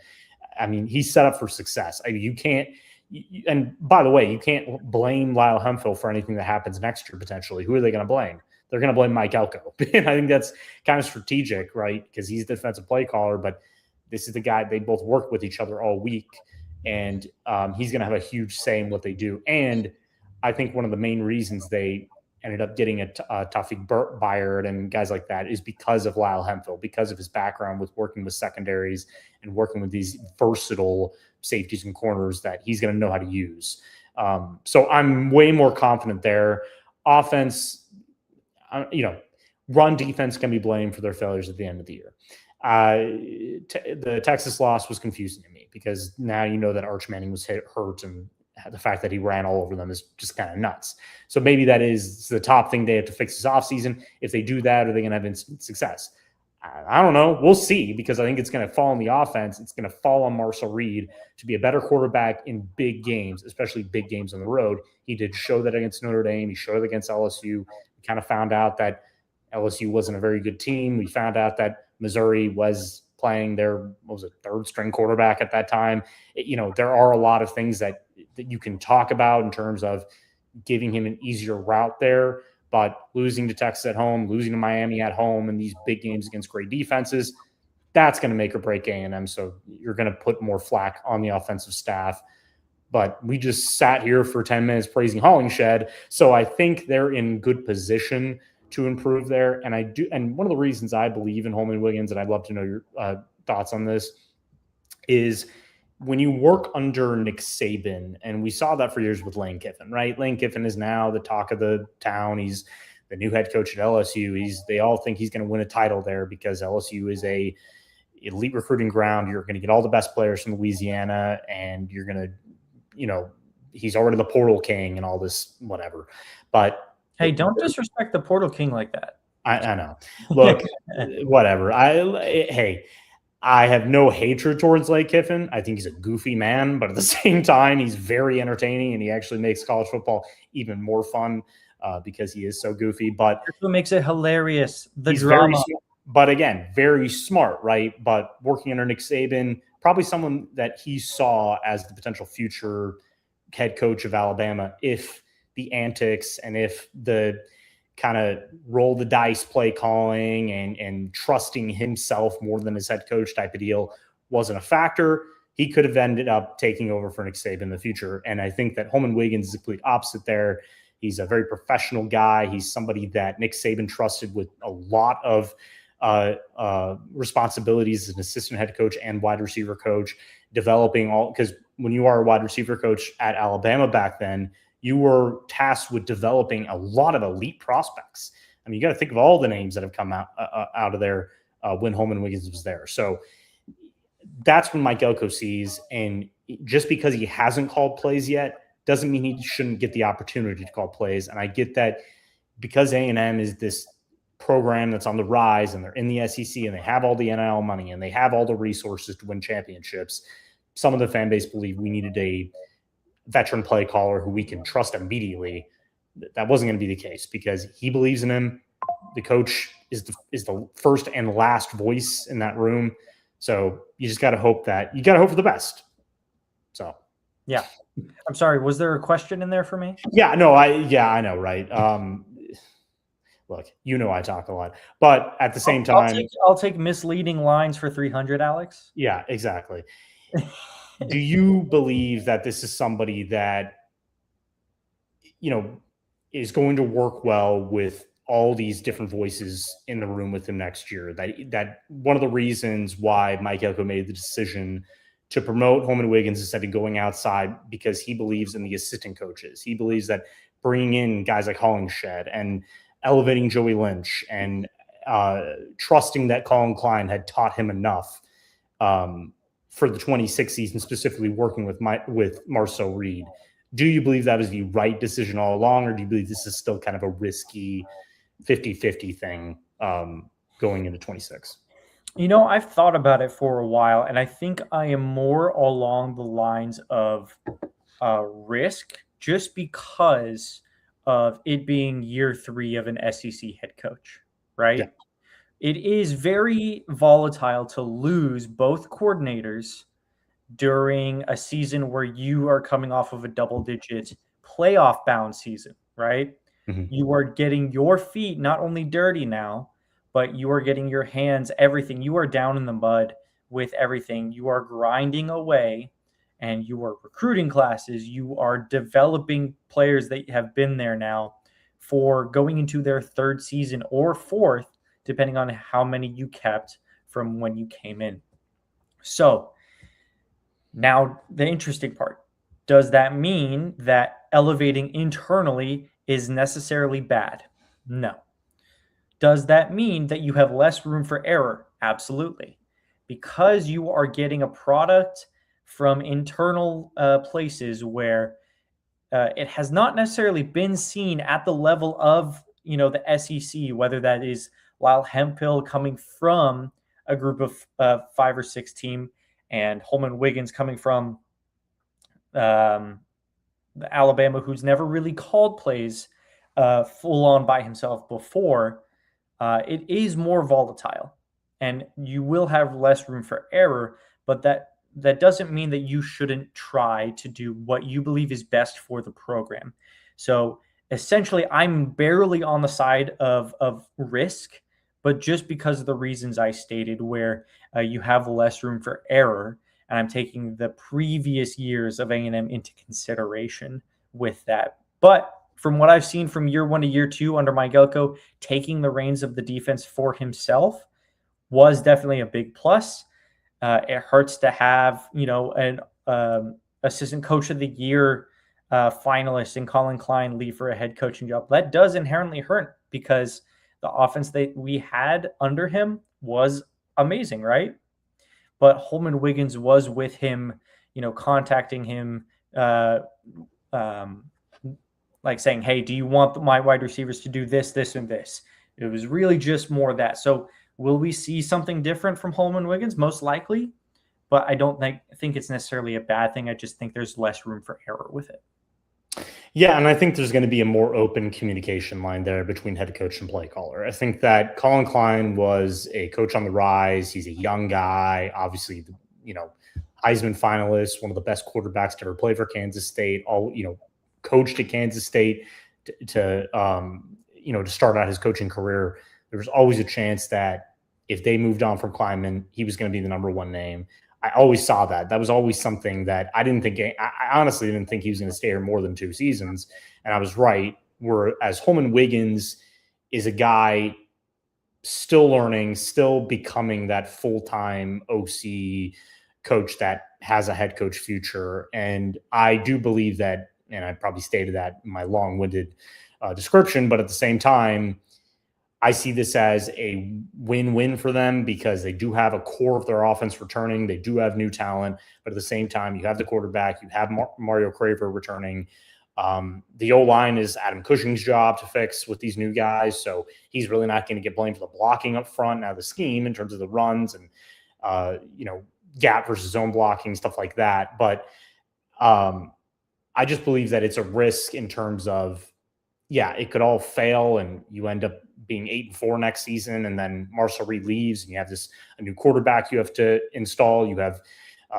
I mean, he's set up for success. I mean, you can't – and by the way, you can't blame Lyle Hemphill for anything that happens next year potentially. Who are they going to blame? They're going to blame Mike Elko. And I think that's kind of strategic, right, because he's the defensive play caller, but this is the guy – they both work with each other all week. And he's going to have a huge say in what they do. And I think one of the main reasons they ended up getting a Tawfiq Byard and guys like that is because of Lyle Hemphill, because of his background with working with secondaries and working with these versatile safeties and corners that he's going to know how to use. So I'm way more confident there. Offense, run defense can be blamed for their failures at the end of the year. The Texas loss was confusing to me because now you know that Arch Manning was hurt, and the fact that he ran all over them is just kind of nuts. So maybe that is the top thing they have to fix this offseason. If they do that, are they going to have instant success? I don't know. We'll see, because I think it's going to fall on the offense. It's going to fall on Marcel Reed to be a better quarterback in big games, especially big games on the road. He did show that against Notre Dame. He showed it against LSU. We kind of found out that LSU wasn't a very good team. We found out that Missouri was playing their, third string quarterback at that time. There are a lot of things that you can talk about in terms of giving him an easier route there, but losing to Texas at home, losing to Miami at home in these big games against great defenses, that's going to make or break A&M. So you're going to put more flack on the offensive staff. But we just sat here for 10 minutes praising Hollingshed. So I think they're in good position to improve there. And I do. And one of the reasons I believe in Holman Wiggins, and I'd love to know your thoughts on this, is when you work under Nick Saban, and we saw that for years with Lane Kiffin, right? Lane Kiffin is now the talk of the town. He's the new head coach at LSU. They all think he's going to win a title there because LSU is a elite recruiting ground. You're going to get all the best players from Louisiana, and you're going to, he's already the portal king and all this, whatever. But hey, don't disrespect the portal king like that. I know. Look, whatever. I have no hatred towards Lane Kiffin. I think he's a goofy man, but at the same time, he's very entertaining, and he actually makes college football even more fun because he is so goofy. But that's what makes it hilarious. The drama. But again, very smart, right? But working under Nick Saban, probably someone that he saw as the potential future head coach of Alabama if the antics and if the kind of roll the dice play calling and trusting himself more than his head coach type of deal wasn't a factor, he could have ended up taking over for Nick Saban in the future. And I think that Holman Wiggins is the complete opposite there. He's a very professional guy. He's somebody that Nick Saban trusted with a lot of responsibilities as an assistant head coach and wide receiver coach, developing because when you are a wide receiver coach at Alabama back then, you were tasked with developing a lot of elite prospects. I mean, you got to think of all the names that have come out of there when Holman Wiggins was there. So that's when Mike Elko sees, and just because he hasn't called plays yet doesn't mean he shouldn't get the opportunity to call plays. And I get that because A&M is this program that's on the rise, and they're in the SEC, and they have all the NIL money, and they have all the resources to win championships. Some of the fan base believe we needed a veteran play caller who we can trust immediately. That wasn't going to be the case because he believes in him. The coach is the first and last voice in that room. So you just got to hope for the best. So, yeah. I'm sorry. Was there a question in there for me? Yeah, no, I know. Right. Look, I talk a lot, but at the same time, I'll take misleading lines for 300, Alex. Yeah, exactly. Do you believe that this is somebody that, is going to work well with all these different voices in the room with him next year. That one of the reasons why Mike Elko made the decision to promote Holman Wiggins instead of going outside, because he believes in the assistant coaches. He believes that bringing in guys like Hollingshed and elevating Joey Lynch and trusting that Colin Klein had taught him enough for the 26 season, specifically working with Marcel Reed. Do you believe that was the right decision all along, or do you believe this is still kind of a risky 50-50 thing going into 26? I've thought about it for a while, and I think I am more along the lines of risk, just because of it being year 3 of an SEC head coach, right? Yeah. It is very volatile to lose both coordinators during a season where you are coming off of a double-digit playoff-bound season, right? Mm-hmm. You are getting your feet not only dirty now, but you are getting your hands, everything. You are down in the mud with everything. You are grinding away, and you are recruiting classes. You are developing players that have been there now for going into their 3rd season or 4th, depending on how many you kept from when you came in. So now the interesting part, does that mean that elevating internally is necessarily bad? No. Does that mean that you have less room for error? Absolutely. Because you are getting a product from internal places where it has not necessarily been seen at the level of, the SEC, whether that is Lyle Hemphill coming from a group of 5 or 6 team, and Holman Wiggins coming from Alabama, who's never really called plays full on by himself before. It is more volatile, and you will have less room for error, but that doesn't mean that you shouldn't try to do what you believe is best for the program. So essentially, I'm barely on the side of risk, but just because of the reasons I stated, where you have less room for error, and I'm taking the previous years of A&M into consideration with that. But from what I've seen from year 1 to year 2 under Mike Elko, taking the reins of the defense for himself was definitely a big plus. It hurts to have, an assistant coach of the year finalist in Colin Klein leave for a head coaching job. That does inherently hurt, because the offense that we had under him was amazing, right? But Holman Wiggins was with him, contacting him, like saying, hey, do you want my wide receivers to do this, this, and this? It was really just more of that. So will we see something different from Holman Wiggins? Most likely, but I don't think it's necessarily a bad thing. I just think there's less room for error with it. Yeah, and I think there's going to be a more open communication line there between head coach and play caller. I think that Colin Klein was a coach on the rise. He's a young guy, obviously, Heisman finalist, one of the best quarterbacks to ever play for Kansas State, coached at Kansas State to start out his coaching career. There was always a chance that if they moved on from Kleinman, he was going to be the number 1 name. I always saw that. That was always something that I honestly didn't think he was going to stay here more than 2 seasons. And I was right. Whereas Holman Wiggins is a guy still learning, still becoming that full-time OC coach that has a head coach future. And I do believe that, and I probably stated that in my long-winded description, but at the same time, I see this as a win-win for them, because they do have a core of their offense returning. They do have new talent, but at the same time, you have the quarterback, you have Mario Craver returning. The O-line is Adam Cushing's job to fix with these new guys, so he's really not going to get blamed for the blocking up front. Now the scheme in terms of the runs and gap versus zone blocking, stuff like that. But I just believe that it's a risk in terms of, it could all fail and you end up being 8-4 next season, and then Marcel Reed leaves, and you have a new quarterback you have to install. You have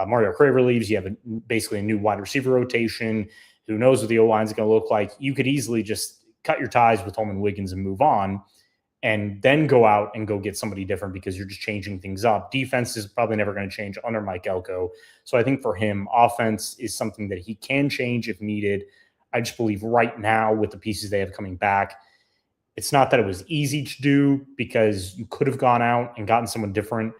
Mario Craver leaves. You have basically a new wide receiver rotation. Who knows what the O-line is going to look like? You could easily just cut your ties with Holman Wiggins and move on, and then go out and go get somebody different, because you're just changing things up. Defense is probably never going to change under Mike Elko. So I think for him, offense is something that he can change if needed. I just believe right now, with the pieces they have coming back, It's not that it was easy to do because you could have gone out and gotten someone different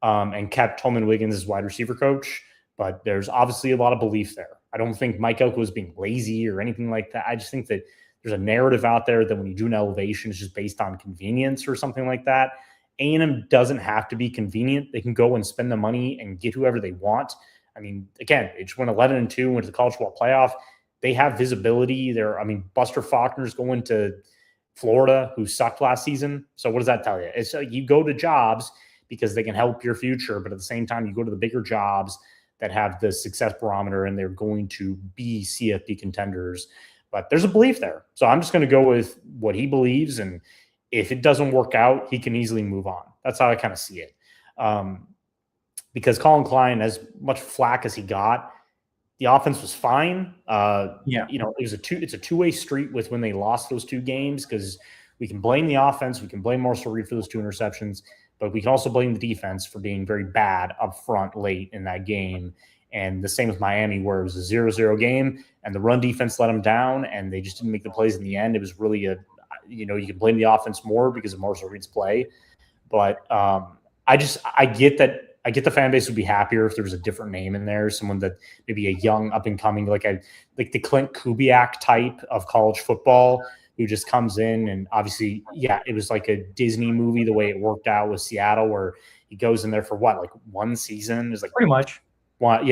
and kept Tolman Wiggins as wide receiver coach. But there's obviously a lot of belief there. I don't think Mike Elko was being lazy or anything like that. I just think that there's a narrative out there that when you do an elevation, it's just based on convenience or something like that. A&M doesn't have to be convenient. They can go and spend the money and get whoever they want. I mean, again, they just went 11-2, went to the college football playoff. They have visibility there. I mean, Buster Faulkner's going to Florida, who sucked last season. So what does that tell you? It's like you go to jobs because they can help your future, but at the same time, you go to the bigger jobs that have the success barometer and they're going to be CFP contenders. But there's a belief there. So I'm just going to go with what he believes. And if it doesn't work out, he can easily move on. That's how I kind of see it. Because Colin Klein, as much flack as he got, the offense was fine. It's a two-way street with when they lost those 2 games, because we can blame the offense. We can blame Marcel Reed for those 2 interceptions, but we can also blame the defense for being very bad up front late in that game. And the same with Miami, where it was a 0-0 game and the run defense let them down and they just didn't make the plays in the end. It was really you can blame the offense more because of Marcel Reed's play. But I get that. I get the fan base would be happier if there was a different name in there, someone that maybe a young up and coming, like the Clint Kubiak type of college football, who just comes in and obviously, it was like a Disney movie the way it worked out with Seattle, where he goes in there for what, like 1 season, is like pretty much one,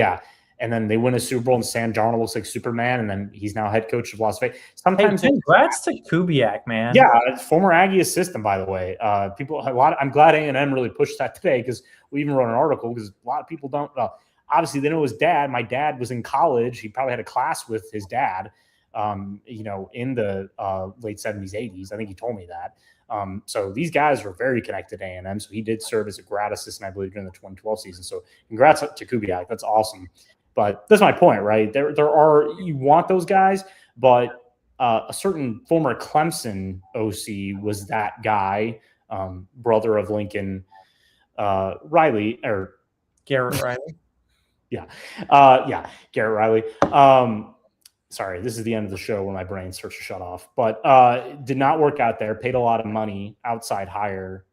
and then they win a Super Bowl and Sam Darnold looks like Superman, and then he's now head coach of Las Vegas. Sometimes, congrats to Kubiak, man. Yeah, former Aggie assistant, by the way. I'm glad A&M really pushed that today, because we even wrote an article, because a lot of people don't. Obviously, they know his dad. My dad was in college. He probably had a class with his dad, in the late 70s, 80s. I think he told me that. So these guys were very connected to A&M. So he did serve as a grad assistant, I believe, during the 2012 season. So congrats to Kubiak. That's awesome. But that's my point, right? There are, you want those guys, but a certain former Clemson OC was that guy, brother of Lincoln Riley, or Garrett Riley. Garrett Riley. Sorry, this is the end of the show when my brain starts to shut off. But did not work out there. Paid a lot of money, outside hire.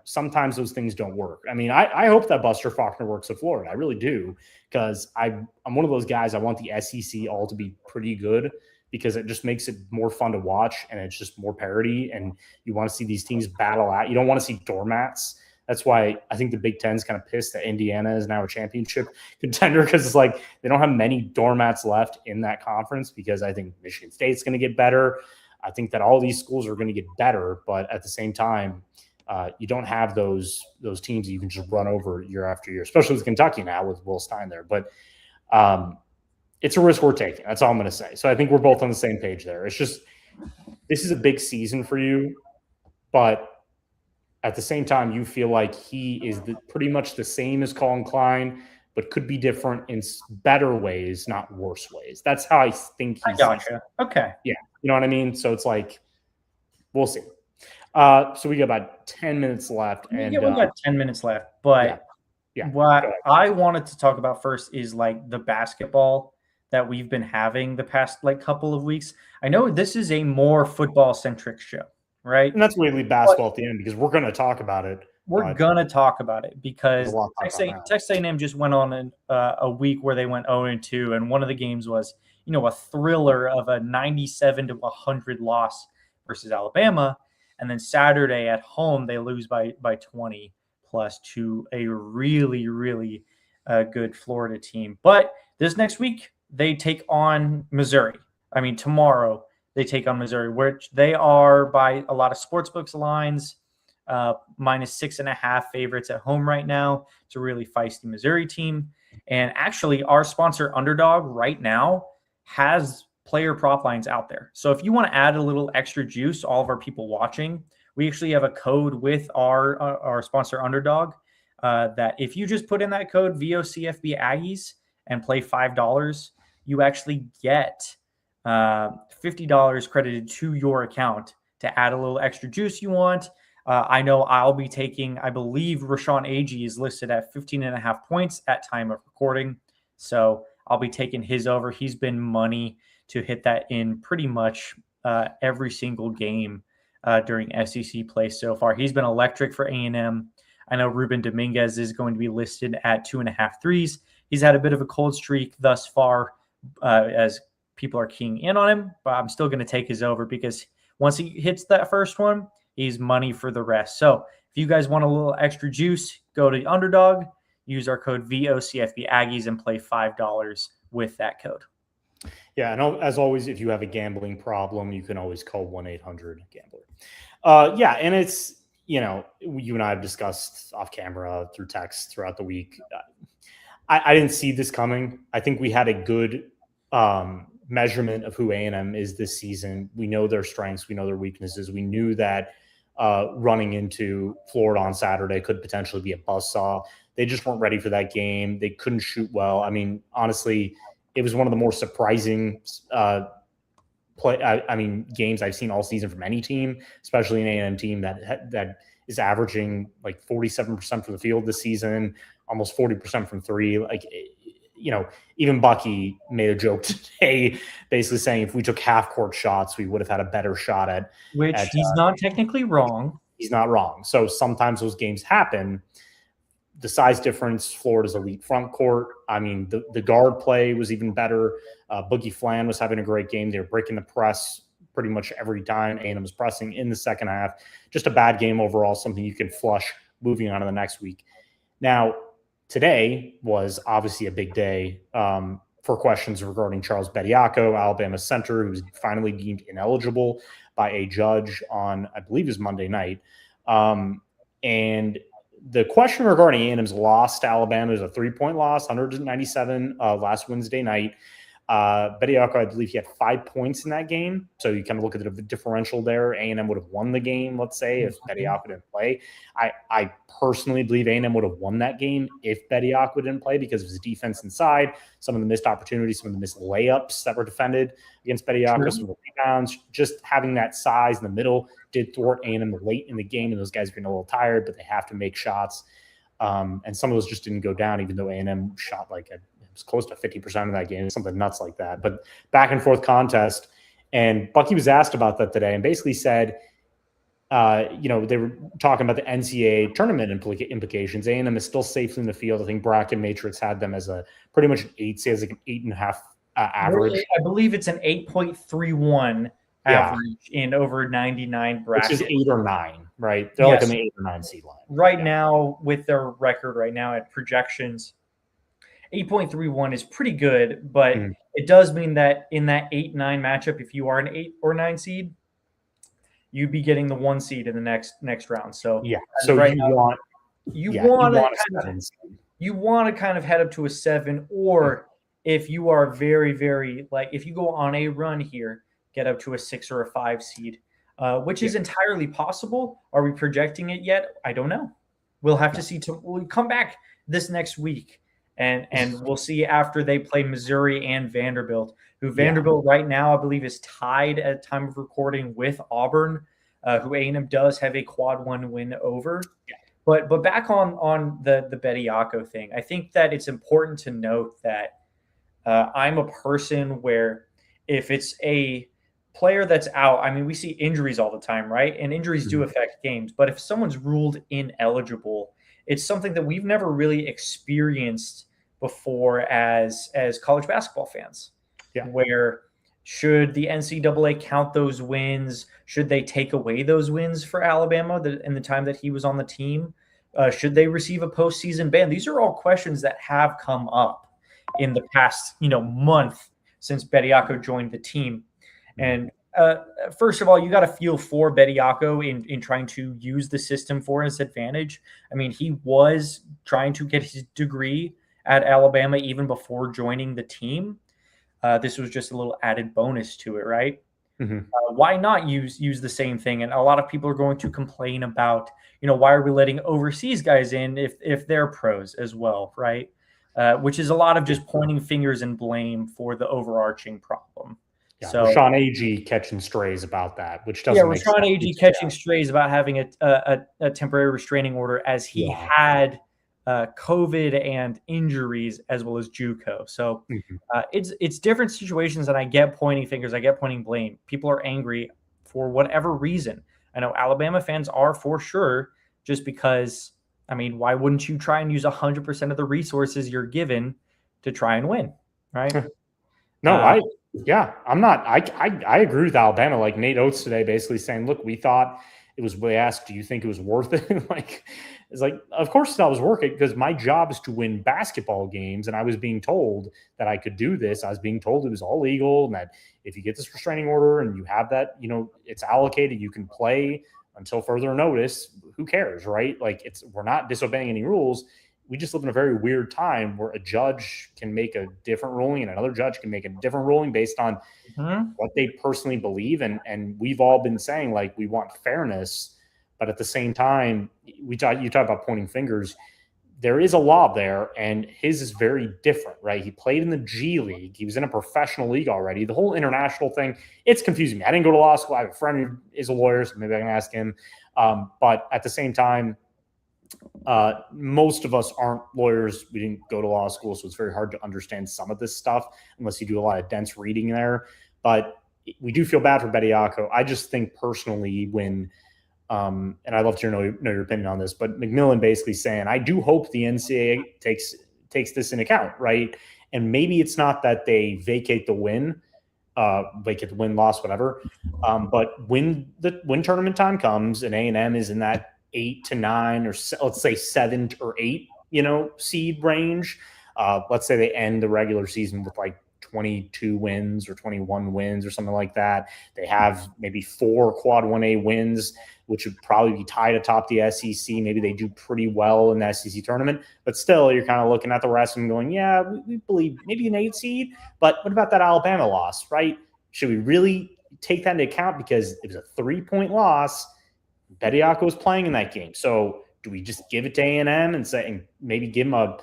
Sometimes those things don't work. I mean, I hope that Buster Faulkner works at Florida. I really do, because I'm one of those guys. I want the SEC all to be pretty good, because it just makes it more fun to watch, and it's just more parity. And you want to see these teams battle out. You don't want to see doormats. That's why I think the Big Ten's kind of pissed that Indiana is now a championship contender, because it's like they don't have many doormats left in that conference, because I think Michigan State's going to get better. I think that all these schools are going to get better, but at the same time, you don't have those teams that you can just run over year after year, especially with Kentucky now with Will Stein there. But it's a risk we're taking. That's all I'm going to say. So I think we're both on the same page there. It's just, this is a big season for you, but at the same time, you feel like he is pretty much the same as Colin Klein, but could be different in better ways, not worse ways. That's how I think he's. I gotcha. Okay. Yeah. You know what I mean? So it's like, we'll see. So we got about 10 minutes left. And we got 10 minutes left. But what I wanted to talk about first is like the basketball that we've been having the past couple of weeks. I know this is a more football-centric show, right? And that's why we leave basketball at the end, because we're going to talk about it. We're going to talk about it because Texas A&M just went on a week where they went 0-2, and one of the games was, a thriller of a 97-100 loss versus Alabama. And then Saturday at home, they lose by 20 plus to a really, really good Florida team. But this next week, they take on Missouri. I mean, tomorrow they take on Missouri, which they are, by a lot of sportsbooks lines, -6.5 favorites at home right now. It's a really feisty Missouri team. And actually, our sponsor Underdog right now has player prop lines out there. So if you want to add a little extra juice, all of our people watching, we actually have a code with our sponsor Underdog that if you just put in that code VOCFB Aggies and play $5, you actually get $50 credited to your account to add a little extra juice you want. I know I'll be taking, I believe Rashawn Agee is listed at 15.5 points at time of recording. So I'll be taking his over. He's been money to hit that in pretty much every single game during SEC play so far. He's been electric for A&M. I know Ruben Dominguez is going to be listed at 2.5 threes. He's had a bit of a cold streak thus far as people are keying in on him, but I'm still going to take his over because once he hits that first one, he's money for the rest. So if you guys want a little extra juice, go to Underdog, use our code VOCFB Aggies, and play $5 with that code. Yeah, and as always, if you have a gambling problem, you can always call 1-800-GAMBLER. Yeah, and it's, you and I have discussed off camera through text throughout the week. I didn't see this coming. I think we had a good measurement of who A&M is this season. We know their strengths. We know their weaknesses. We knew that running into Florida on Saturday could potentially be a buzzsaw. They just weren't ready for that game. They couldn't shoot well. I mean, honestly, it was one of the more surprising games I've seen all season from any team, especially an A&M team that is averaging like 47% from the field this season, almost 40% from three. Like, even Bucky made a joke today, basically saying if we took half court shots, we would have had a better shot at. Which he's not technically wrong. He's not wrong. So sometimes those games happen. The size difference, Florida's elite front court. I mean, the guard play was even better. Boogie Flan was having a great game. They were breaking the press pretty much every time. A&M was pressing in the second half. Just a bad game overall, something you can flush moving on to the next week. Now, today was obviously a big day for questions regarding Charles Bediako, Alabama center, who was finally deemed ineligible by a judge on, I believe, is Monday night. And the question regarding A&M's loss to Alabama is a 3-point loss, 197 last Wednesday night. Bediako, I believe he had 5 points in that game. So you kind of look at the differential there. A&M would have won the game, let's say, if Bediako didn't play. I personally believe A&M would have won that game if Bediako didn't play because of his defense inside, some of the missed opportunities, some of the missed layups that were defended against Bediako, some of the rebounds. Just having that size in the middle did thwart A&M late in the game, and those guys are getting a little tired, but they have to make shots. And some of those just didn't go down, even though A&M shot like it was close to 50% of that game, something nuts like that. But back and forth contest. And Bucky was asked about that today and basically said, they were talking about the NCAA tournament implications. A&M is still safely in the field. I think Bracket Matrix had them as a pretty much an 8, say as like an 8.5 average. I believe it's an 8.31 average in over 99 brackets. Which is 8 or 9, right? They're like on the 8 or 9 seed line. Right now, with their record right now at projections, 8.31 is pretty good, but it does mean that in that 8-9 matchup, if you are an 8 or 9 seed, you'd be getting the 1 seed in the next round. So yeah, so right you want to kind of head up to a 7, or if you are very, very if you go on a run here, get up to a 6 or a 5 seed, which is entirely possible. Are we projecting it yet? I don't know. We'll have to see. We'll come back this next week. And we'll see after they play Missouri and Vanderbilt, who Vanderbilt right now, I believe, is tied at time of recording with Auburn, who A&M does have a quad 1 win over. Yeah. But back on the Bediako thing, I think that it's important to note that I'm a person where if it's a player that's out, I mean, we see injuries all the time, right? And injuries do affect games. But if someone's ruled ineligible, it's something that we've never really experienced before as college basketball fans. Yeah. Where should the NCAA count those wins? Should they take away those wins for Alabama in the time that he was on the team? Should they receive a postseason ban? These are all questions that have come up in the past, month since Bediako joined the team. And first of all, you got to feel for Bediako in trying to use the system for his advantage. I mean, he was trying to get his degree at Alabama even before joining the team. This was just a little added bonus to it, right? Why not use the same thing? And a lot of people are going to complain about, why are we letting overseas guys in if they're pros as well, right? Which is a lot of just pointing fingers and blame for the overarching problem. Yeah, so Rashawn Agee catching strays about that, which doesn't make sense. Rashawn Agee catching strays about having a temporary restraining order as he had COVID and injuries as well as JUCO. So it's different situations, and I get pointing fingers, I get pointing blame. People are angry for whatever reason. I know Alabama fans are for sure, just because, I mean, why wouldn't you try and use 100% of the resources you're given to try and win, right? No, I'm not. I agree with Alabama. Like Nate Oates today, basically saying, "Look, we thought it was." We asked, "Do you think it was worth it?" Like, it's like, of course that was worth it because my job is to win basketball games, and I was being told that I could do this. I was being told it was all legal, and that if you get this restraining order and you have that, it's allocated, you can play until further notice. Who cares, right? Like, we're not disobeying any rules. We just live in a very weird time where a judge can make a different ruling and another judge can make a different ruling based on what they personally believe. And we've all been saying, like, we want fairness, but at the same time, you talk about pointing fingers. There is a law there, and his is very different, right? He played in the G League. He was in a professional league already. The whole international thing, it's confusing me. I didn't go to law school. I have a friend who is a lawyer, so maybe I can ask him. But at the same time, most of us aren't lawyers. We didn't go to law school, so it's very hard to understand some of this stuff unless you do a lot of dense reading there. But we do feel bad for Bediako. I just think personally when and I'd love to know your opinion on this, but McMillan basically saying, I do hope the NCAA takes this into account, right? And maybe it's not that they vacate the win, loss, whatever. But when tournament time comes and A&M is in that 8 to 9 or let's say 7 or 8, seed range. Let's say they end the regular season with like 22 wins or 21 wins or something like that. They have maybe 4 quad 1A wins, which would probably be tied atop the SEC. Maybe they do pretty well in the SEC tournament, but still you're kind of looking at the rest and going, yeah, we believe maybe an 8 seed, but what about that Alabama loss, right? Should we really take that into account? Because it was a 3-point loss. Bediako was playing in that game. So do we just give it to A&M and maybe give them a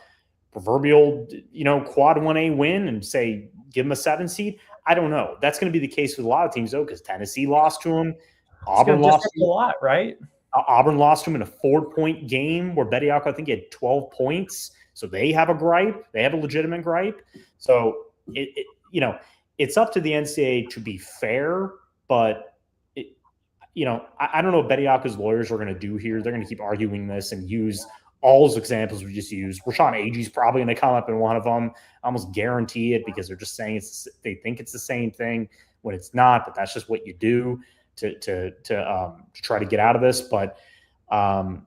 proverbial, quad 1A win and say, give them a 7 seed? I don't know. That's going to be the case with a lot of teams though, because Tennessee lost to them. Auburn lost a lot, right? Auburn lost to them in a 4-point game where Bediako, I think, had 12 points. So they have a gripe. They have a legitimate gripe. So it's up to the NCAA to be fair, but I don't know what Bediako's lawyers are going to do here. They're going to keep arguing this and use all those examples we just used. Rashawn Aggie's probably going to come up in one of them. I almost guarantee it because they're just saying they think it's the same thing when it's not, but that's just what you do to try to get out of this. But no,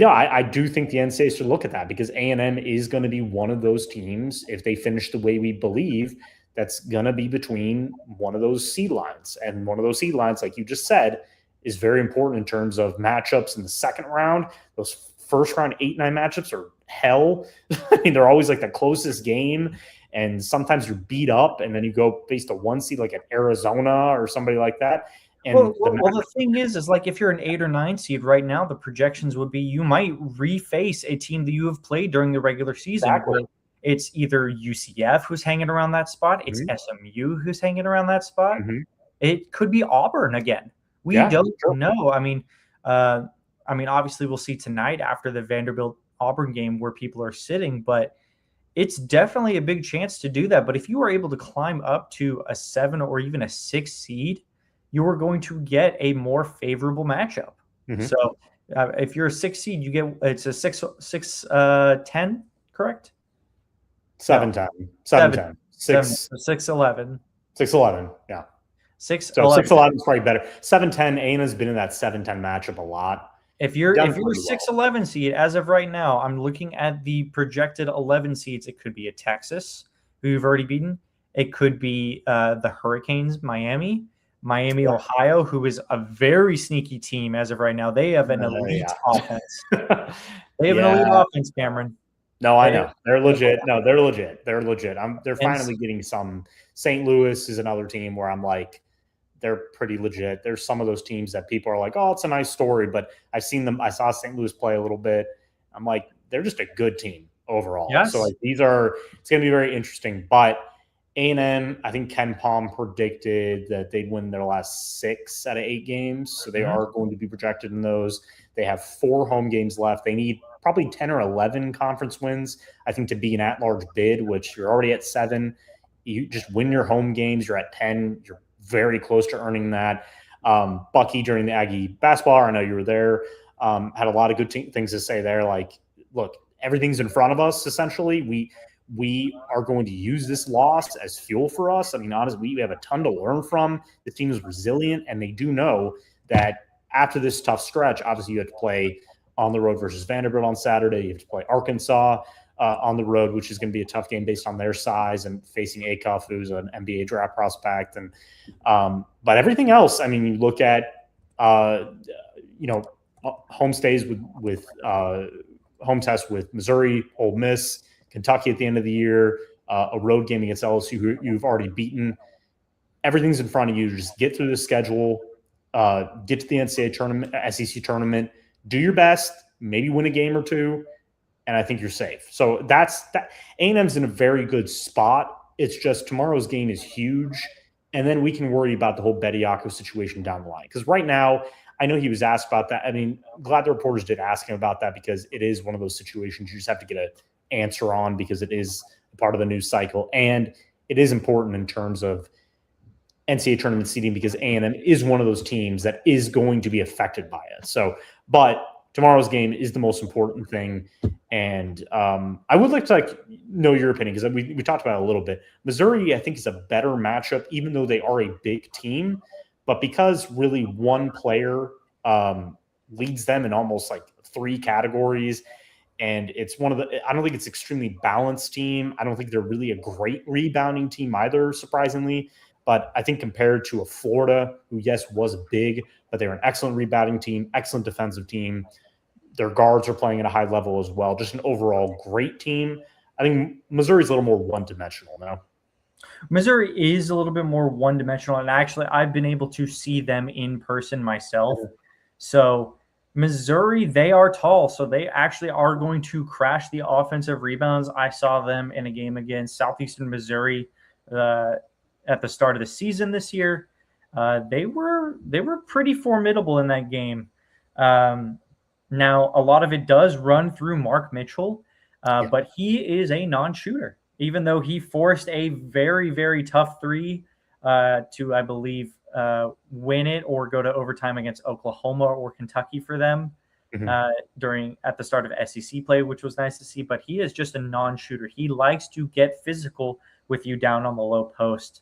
I do think the NCAA should look at that because A&M is going to be one of those teams, if they finish the way we believe, that's going to be between one of those seed lines. And one of those seed lines, like you just said, is very important in terms of matchups in the second round. Those first round 8-9 matchups are hell. I mean, they're always like the closest game. And sometimes you're beat up and then you go face the 1 seed like at Arizona or somebody like that. And the thing is like if you're an 8 or 9 seed right now, the projections would be you might reface a team that you have played during the regular season. Exactly. It's either UCF who's hanging around that spot. It's SMU who's hanging around that spot. It could be Auburn again. We don't know. I mean, obviously we'll see tonight after the Vanderbilt Auburn game where people are sitting, but it's definitely a big chance to do that. But if you are able to climb up to a 7 or even a 6 seed, you are going to get a more favorable matchup. So if you're a 6 seed, it's a 6-10, correct? 7-10. 7-10. 6-11. 6-11, yeah. 6-11. So 6-11 is probably better. 7-10, Aina's been in that 7-10 matchup a lot. If you're a 6-11 seed, as of right now, I'm looking at the projected 11 seeds. It could be a Texas, who you've already beaten. It could be the Hurricanes, Miami, Ohio, who is a very sneaky team as of right now. They have an elite offense. They have an elite offense, Cameron. No, I know. They're legit. No, they're legit. They're legit. They're finally getting some. St. Louis is another team where I'm like, they're pretty legit. There's some of those teams that people are like, oh, it's a nice story, but I've seen them. I saw St. Louis play a little bit. I'm like, they're just a good team overall. Yes. So like it's going to be very interesting. But A&M, I think Ken Palm predicted that they'd win their last 6 out of 8 games. So they are going to be projected in those. They have 4 home games left. They need probably 10 or 11 conference wins, I think, to be an at-large bid, which you're already at 7. You just win your home games. You're at 10. You're very close to earning that. Bucky, during the Aggie basketball hour, I know you were there, had a lot of good things to say there. Like, look, everything's in front of us, essentially. We are going to use this loss as fuel for us. I mean, honestly, we have a ton to learn from. The team is resilient, and they do know that after this tough stretch, obviously you have to play on the road versus Vanderbilt on Saturday. You have to play Arkansas on the road, which is going to be a tough game based on their size, and facing Acuff, who's an NBA draft prospect. And but everything else, I mean, you look at home stays with home tests with Missouri, Ole Miss, Kentucky at the end of the year, a road game against LSU, who you've already beaten. Everything's in front of you. Just get through the schedule, get to the NCAA tournament, SEC tournament, do your best, maybe win a game or two, and I think you're safe. So that's that. A&M's in a very good spot. It's just tomorrow's game is huge, and then we can worry about the whole Bediako situation down the line. Because right now, I know he was asked about that. I mean, glad the reporters did ask him about that, because it is one of those situations you just have to get an answer on, because it is part of the news cycle, and it is important in terms of NCAA tournament seeding, because A&M is one of those teams that is going to be affected by it. So, but tomorrow's game is the most important thing. And I would like to know your opinion, because we talked about it a little bit. Missouri, I think, is a better matchup, even though they are a big team. But because really one player leads them in almost like 3 categories, and it's one of the – I don't think it's an extremely balanced team. I don't think they're really a great rebounding team either, surprisingly. But I think compared to a Florida, who, yes, was big, but they're an excellent rebounding team, excellent defensive team. Their guards are playing at a high level as well. Just an overall great team. I think Missouri's a little more one-dimensional now. Missouri is a little bit more one-dimensional, and actually I've been able to see them in person myself. So Missouri, they are tall, so they actually are going to crash the offensive rebounds. I saw them in a game against Southeastern Missouri at the start of the season this year. They were pretty formidable in that game. Now, a lot of it does run through Mark Mitchell, but he is a non-shooter, even though he forced a very, very tough 3 to, I believe, win it or go to overtime against Oklahoma or Kentucky for them at the start of SEC play, which was nice to see. But he is just a non-shooter. He likes to get physical with you down on the low post.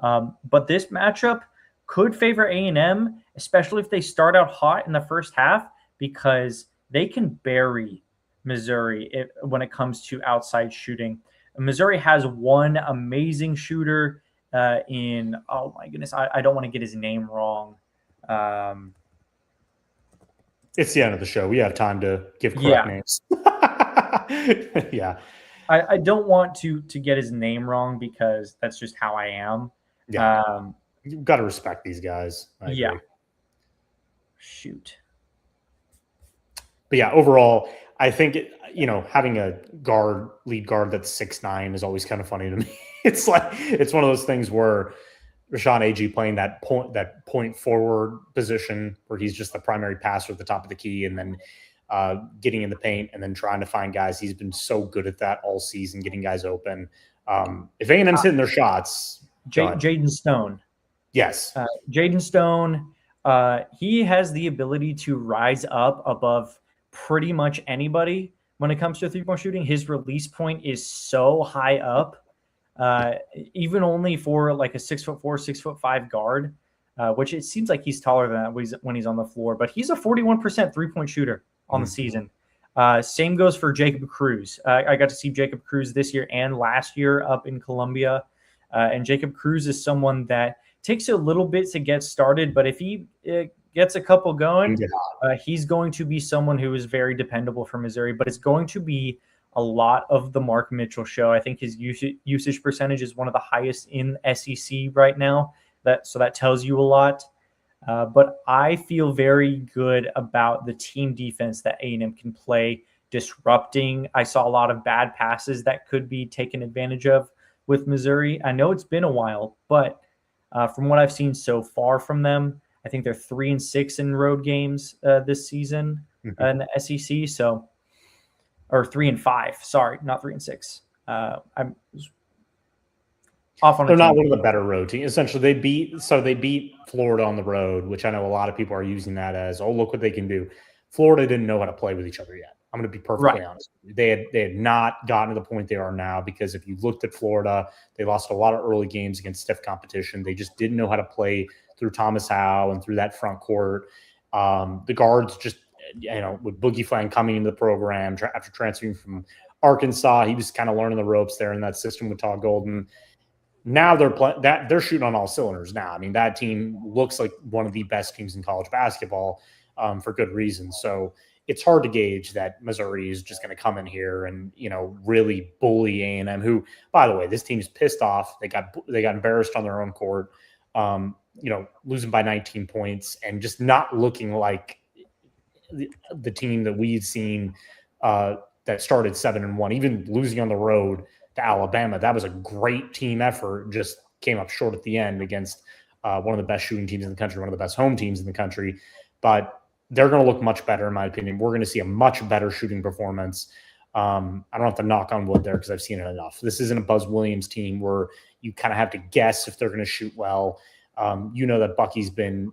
But this matchup could favor A&M, especially if they start out hot in the first half, because they can bury Missouri when it comes to outside shooting. Missouri has one amazing shooter in, oh my goodness, I don't want to get his name wrong. It's the end of the show. We have time to give correct names. Yeah. I don't want to get his name wrong, because that's just how I am. Yeah. You've got to respect these guys. I agree. Shoot. But yeah, overall, I think having a lead guard that's 6'9" is always kind of funny to me. It's one of those things where Rashawn Agee playing that point forward position, where he's just the primary passer at the top of the key, and then getting in the paint and then trying to find guys. He's been so good at that all season, getting guys open. If A&M's hitting their shots, Jaden Stone. Yes. Jaden Stone, he has the ability to rise up above pretty much anybody when it comes to 3-point shooting. His release point is so high up, even only for like a 6'4", 6'5" guard, which it seems like he's taller than that when he's on the floor. But he's a 41% 3-point shooter on the season. Same goes for Jacob Cruz. I got to see Jacob Cruz this year and last year up in Columbia. And Jacob Cruz is someone that takes a little bit to get started, but if he gets a couple going, he's going to be someone who is very dependable for Missouri. But it's going to be a lot of the Mark Mitchell show. I think his usage percentage is one of the highest in SEC right now. So that tells you a lot. But I feel very good about the team defense that A&M can play, disrupting. I saw a lot of bad passes that could be taken advantage of with Missouri. I know it's been a while, but from what I've seen so far from them, I think they're 3-6 in road games this season in the SEC. So, or 3-5. Sorry, not 3-6. Off on They're a not team. one of the better road teams. Essentially, they beat Florida on the road, which I know a lot of people are using that as, oh, look what they can do. Florida didn't know how to play with each other yet. I'm going to be perfectly honest. They had not gotten to the point they are now, because if you looked at Florida, they lost a lot of early games against stiff competition. They just didn't know how to play through Thomas Howe and through that front court. The guards just, with Boogie Flang coming into the program after transferring from Arkansas, he was kind of learning the ropes there in that system with Todd Golden. Now they're shooting on all cylinders now. I mean, that team looks like one of the best teams in college basketball, for good reason. So it's hard to gauge that Missouri is just going to come in here and, really bully A&M, who, by the way, this team's pissed off. They got embarrassed on their own court, losing by 19 points and just not looking like the team that we've seen that started 7-1, even losing on the road to Alabama. That was a great team effort, just came up short at the end against one of the best shooting teams in the country, one of the best home teams in the country. But they're going to look much better, in my opinion. We're going to see a much better shooting performance. I don't have to knock on wood there because I've seen it enough. This isn't a Buzz Williams team where you kind of have to guess if they're going to shoot well. That Bucky's been,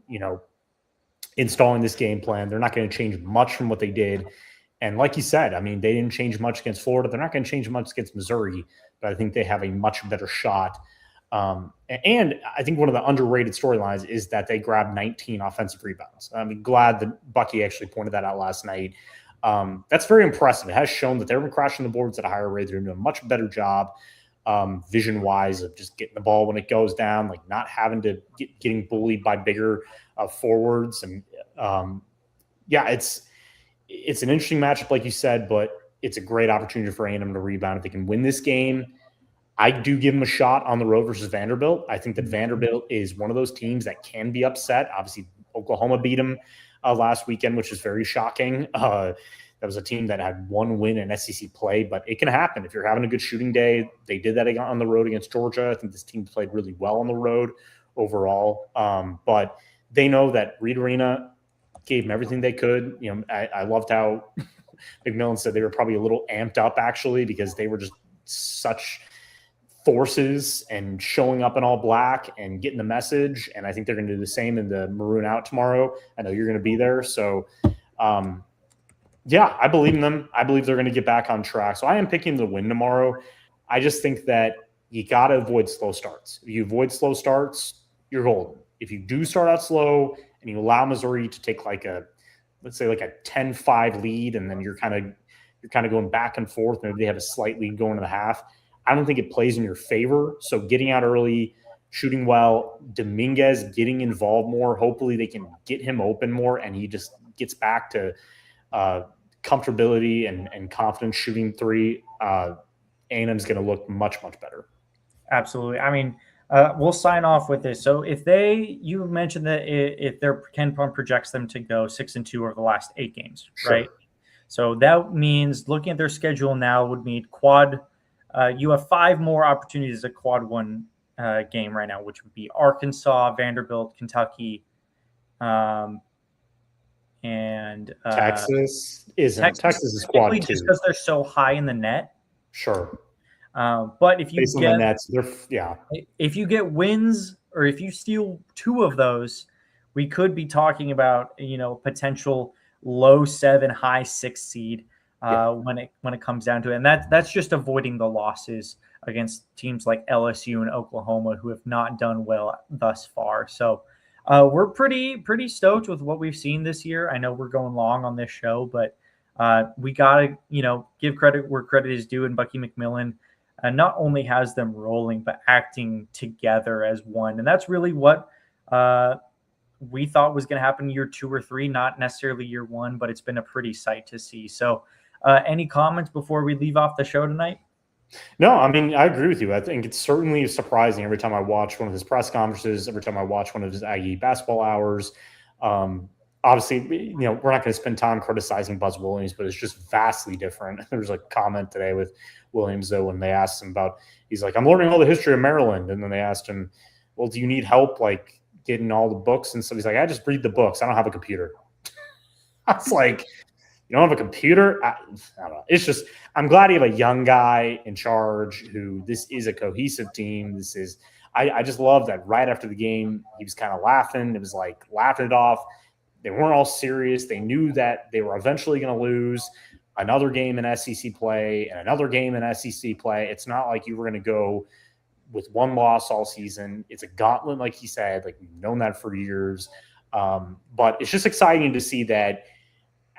installing this game plan. They're not going to change much from what they did. And like you said, I mean, they didn't change much against Florida. They're not going to change much against Missouri, but I think they have a much better shot. And I think one of the underrated storylines is that they grabbed 19 offensive rebounds. I'm glad that Bucky actually pointed that out last night. That's very impressive. It has shown that they've been crashing the boards at a higher rate. They're doing a much better job vision-wise of just getting the ball when it goes down, like not having to getting bullied by bigger forwards. And it's an interesting matchup, like you said, but it's a great opportunity for A&M to rebound. If they can win this game, I do give them a shot on the road versus Vanderbilt. I think that Vanderbilt is one of those teams that can be upset. Obviously, Oklahoma beat them last weekend, which is very shocking. That was a team that had one win in SEC play, but it can happen if you're having a good shooting day. They did that on the road against Georgia. I think this team played really well on the road overall. But they know that Reed Arena gave them everything they could. I loved how McMillan said they were probably a little amped up, actually, because they were just such forces and showing up in all black and getting the message. And I think they're going to do the same in the maroon out tomorrow. I know you're going to be there. So, I believe in them. I believe they're going to get back on track. So I am picking the win tomorrow. I just think that you got to avoid slow starts. If you avoid slow starts, you're golden. If you do start out slow and you allow Missouri to take let's say a 10-5 lead, and then you're kind of going back and forth, maybe they have a slight lead going to the half, I don't think it plays in your favor. So getting out early, shooting well, Dominguez getting involved more, hopefully they can get him open more and he just gets back to comfortability and confidence shooting three. A&M's going to look much, much better. Absolutely. I mean, we'll sign off with this. So you mentioned that if their Ken Pump projects them to go 6-2 over the last 8 games, Sure. right? So that means looking at their schedule now would mean quad. You have 5 more opportunities at quad 1 game right now, which would be Arkansas, Vanderbilt, Kentucky, and Texas isn't. Texas is quad 2. Just because they're so high in the net. Sure. But if you based on the nets, if you get wins or if you steal 2 of those, we could be talking about potential low 7, high 6 seed when it comes down to it, and that's just avoiding the losses against teams like LSU and Oklahoma who have not done well thus far. So we're pretty stoked with what we've seen this year. I know we're going long on this show, but we gotta give credit where credit is due, and Bucky McMillan not only has them rolling, but acting together as one. And that's really what we thought was going to happen year 2 or 3, not necessarily year 1, but it's been a pretty sight to see. So any comments before we leave off the show tonight? No, I mean, I agree with you. I think it's certainly surprising every time I watch one of his press conferences, every time I watch one of his Aggie basketball hours. Obviously, we're not going to spend time criticizing Buzz Williams, but it's just vastly different. There was a comment today with Williams, though, when they asked him he's like, I'm learning all the history of Maryland. And then they asked him, well, do you need help, getting all the books and stuff? He's like, I just read the books. I don't have a computer. I was like, You don't have a computer. I don't know. It's just I'm glad you have a young guy in charge who this is a cohesive team. This is I just love that right after the game he was kind of laughing. It was like laughing it off. They weren't all serious. They knew that they were eventually going to lose another game in SEC play and another game in SEC play. It's not like you were going to go with one loss all season. It's a gauntlet, like he said. Like we've known that for years. But it's just exciting to see that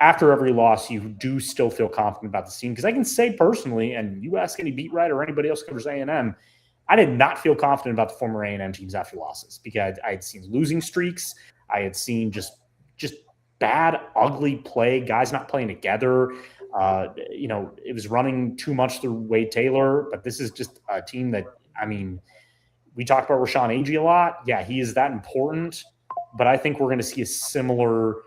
after every loss, you do still feel confident about the team. Because I can say personally, and you ask any beat writer or anybody else who covers A&M, I did not feel confident about the former A&M teams after losses because I had seen losing streaks. I had seen just bad, ugly play, guys not playing together. It was running too much through Wade Taylor, but this is just a team that, I mean, we talked about Rashawn Agee a lot. Yeah, he is that important, but I think we're going to see a similar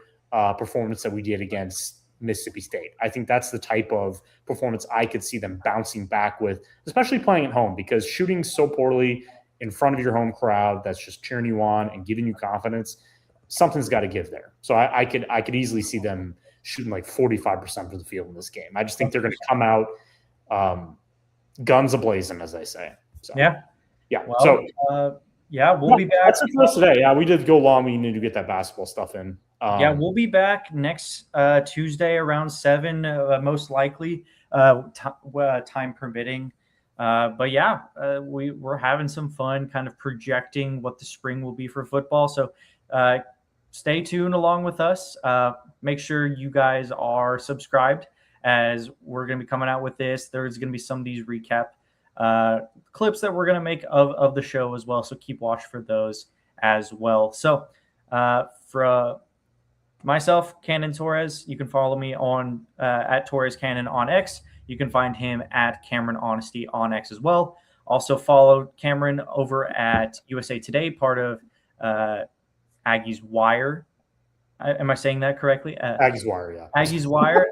performance that we did against Mississippi State. I think that's the type of performance I could see them bouncing back with, especially playing at home, because shooting so poorly in front of your home crowd that's just cheering you on and giving you confidence, something's got to give there. So I could easily see them shooting like 45% from the field in this game. I just think they're going to come out guns a-blazing, as they say. So, yeah. Well, we'll be back. That's it for us today. Yeah, we did go long. We need to get that basketball stuff in. We'll be back next Tuesday around 7, most likely, time permitting. We're having some fun kind of projecting what the spring will be for football. So stay tuned along with us. Make sure you guys are subscribed as we're going to be coming out with this. There's going to be some of these recap clips that we're going to make of the show as well. So keep watch for those as well. So for myself, Cannon Torres, you can follow me on at Torres Cannon on X. You can find him at Cameron Honesty on X as well. Also follow Cameron over at USA Today, part of Aggie's Wire. Am I saying that correctly? Aggie's Wire, yeah. Aggie's Wire.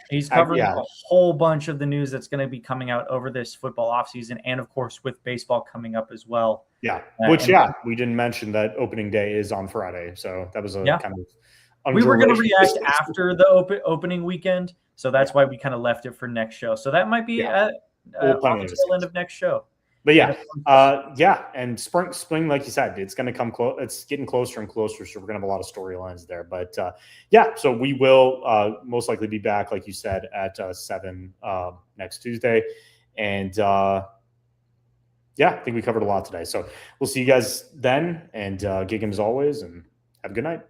He's covering a whole bunch of the news that's going to be coming out over this football offseason, and of course with baseball coming up as well. Yeah, we didn't mention that opening day is on Friday, so that was kind of. We were going to react after the opening weekend, so that's why we kind of left it for next show. So that might be on the tail end of next show. But and spring, like you said, it's going to come close. It's getting closer and closer, so we're going to have a lot of storylines there. But so we will most likely be back, like you said, at 7 next Tuesday. And I think we covered a lot today. So we'll see you guys then. And gig 'em as always, and have a good night.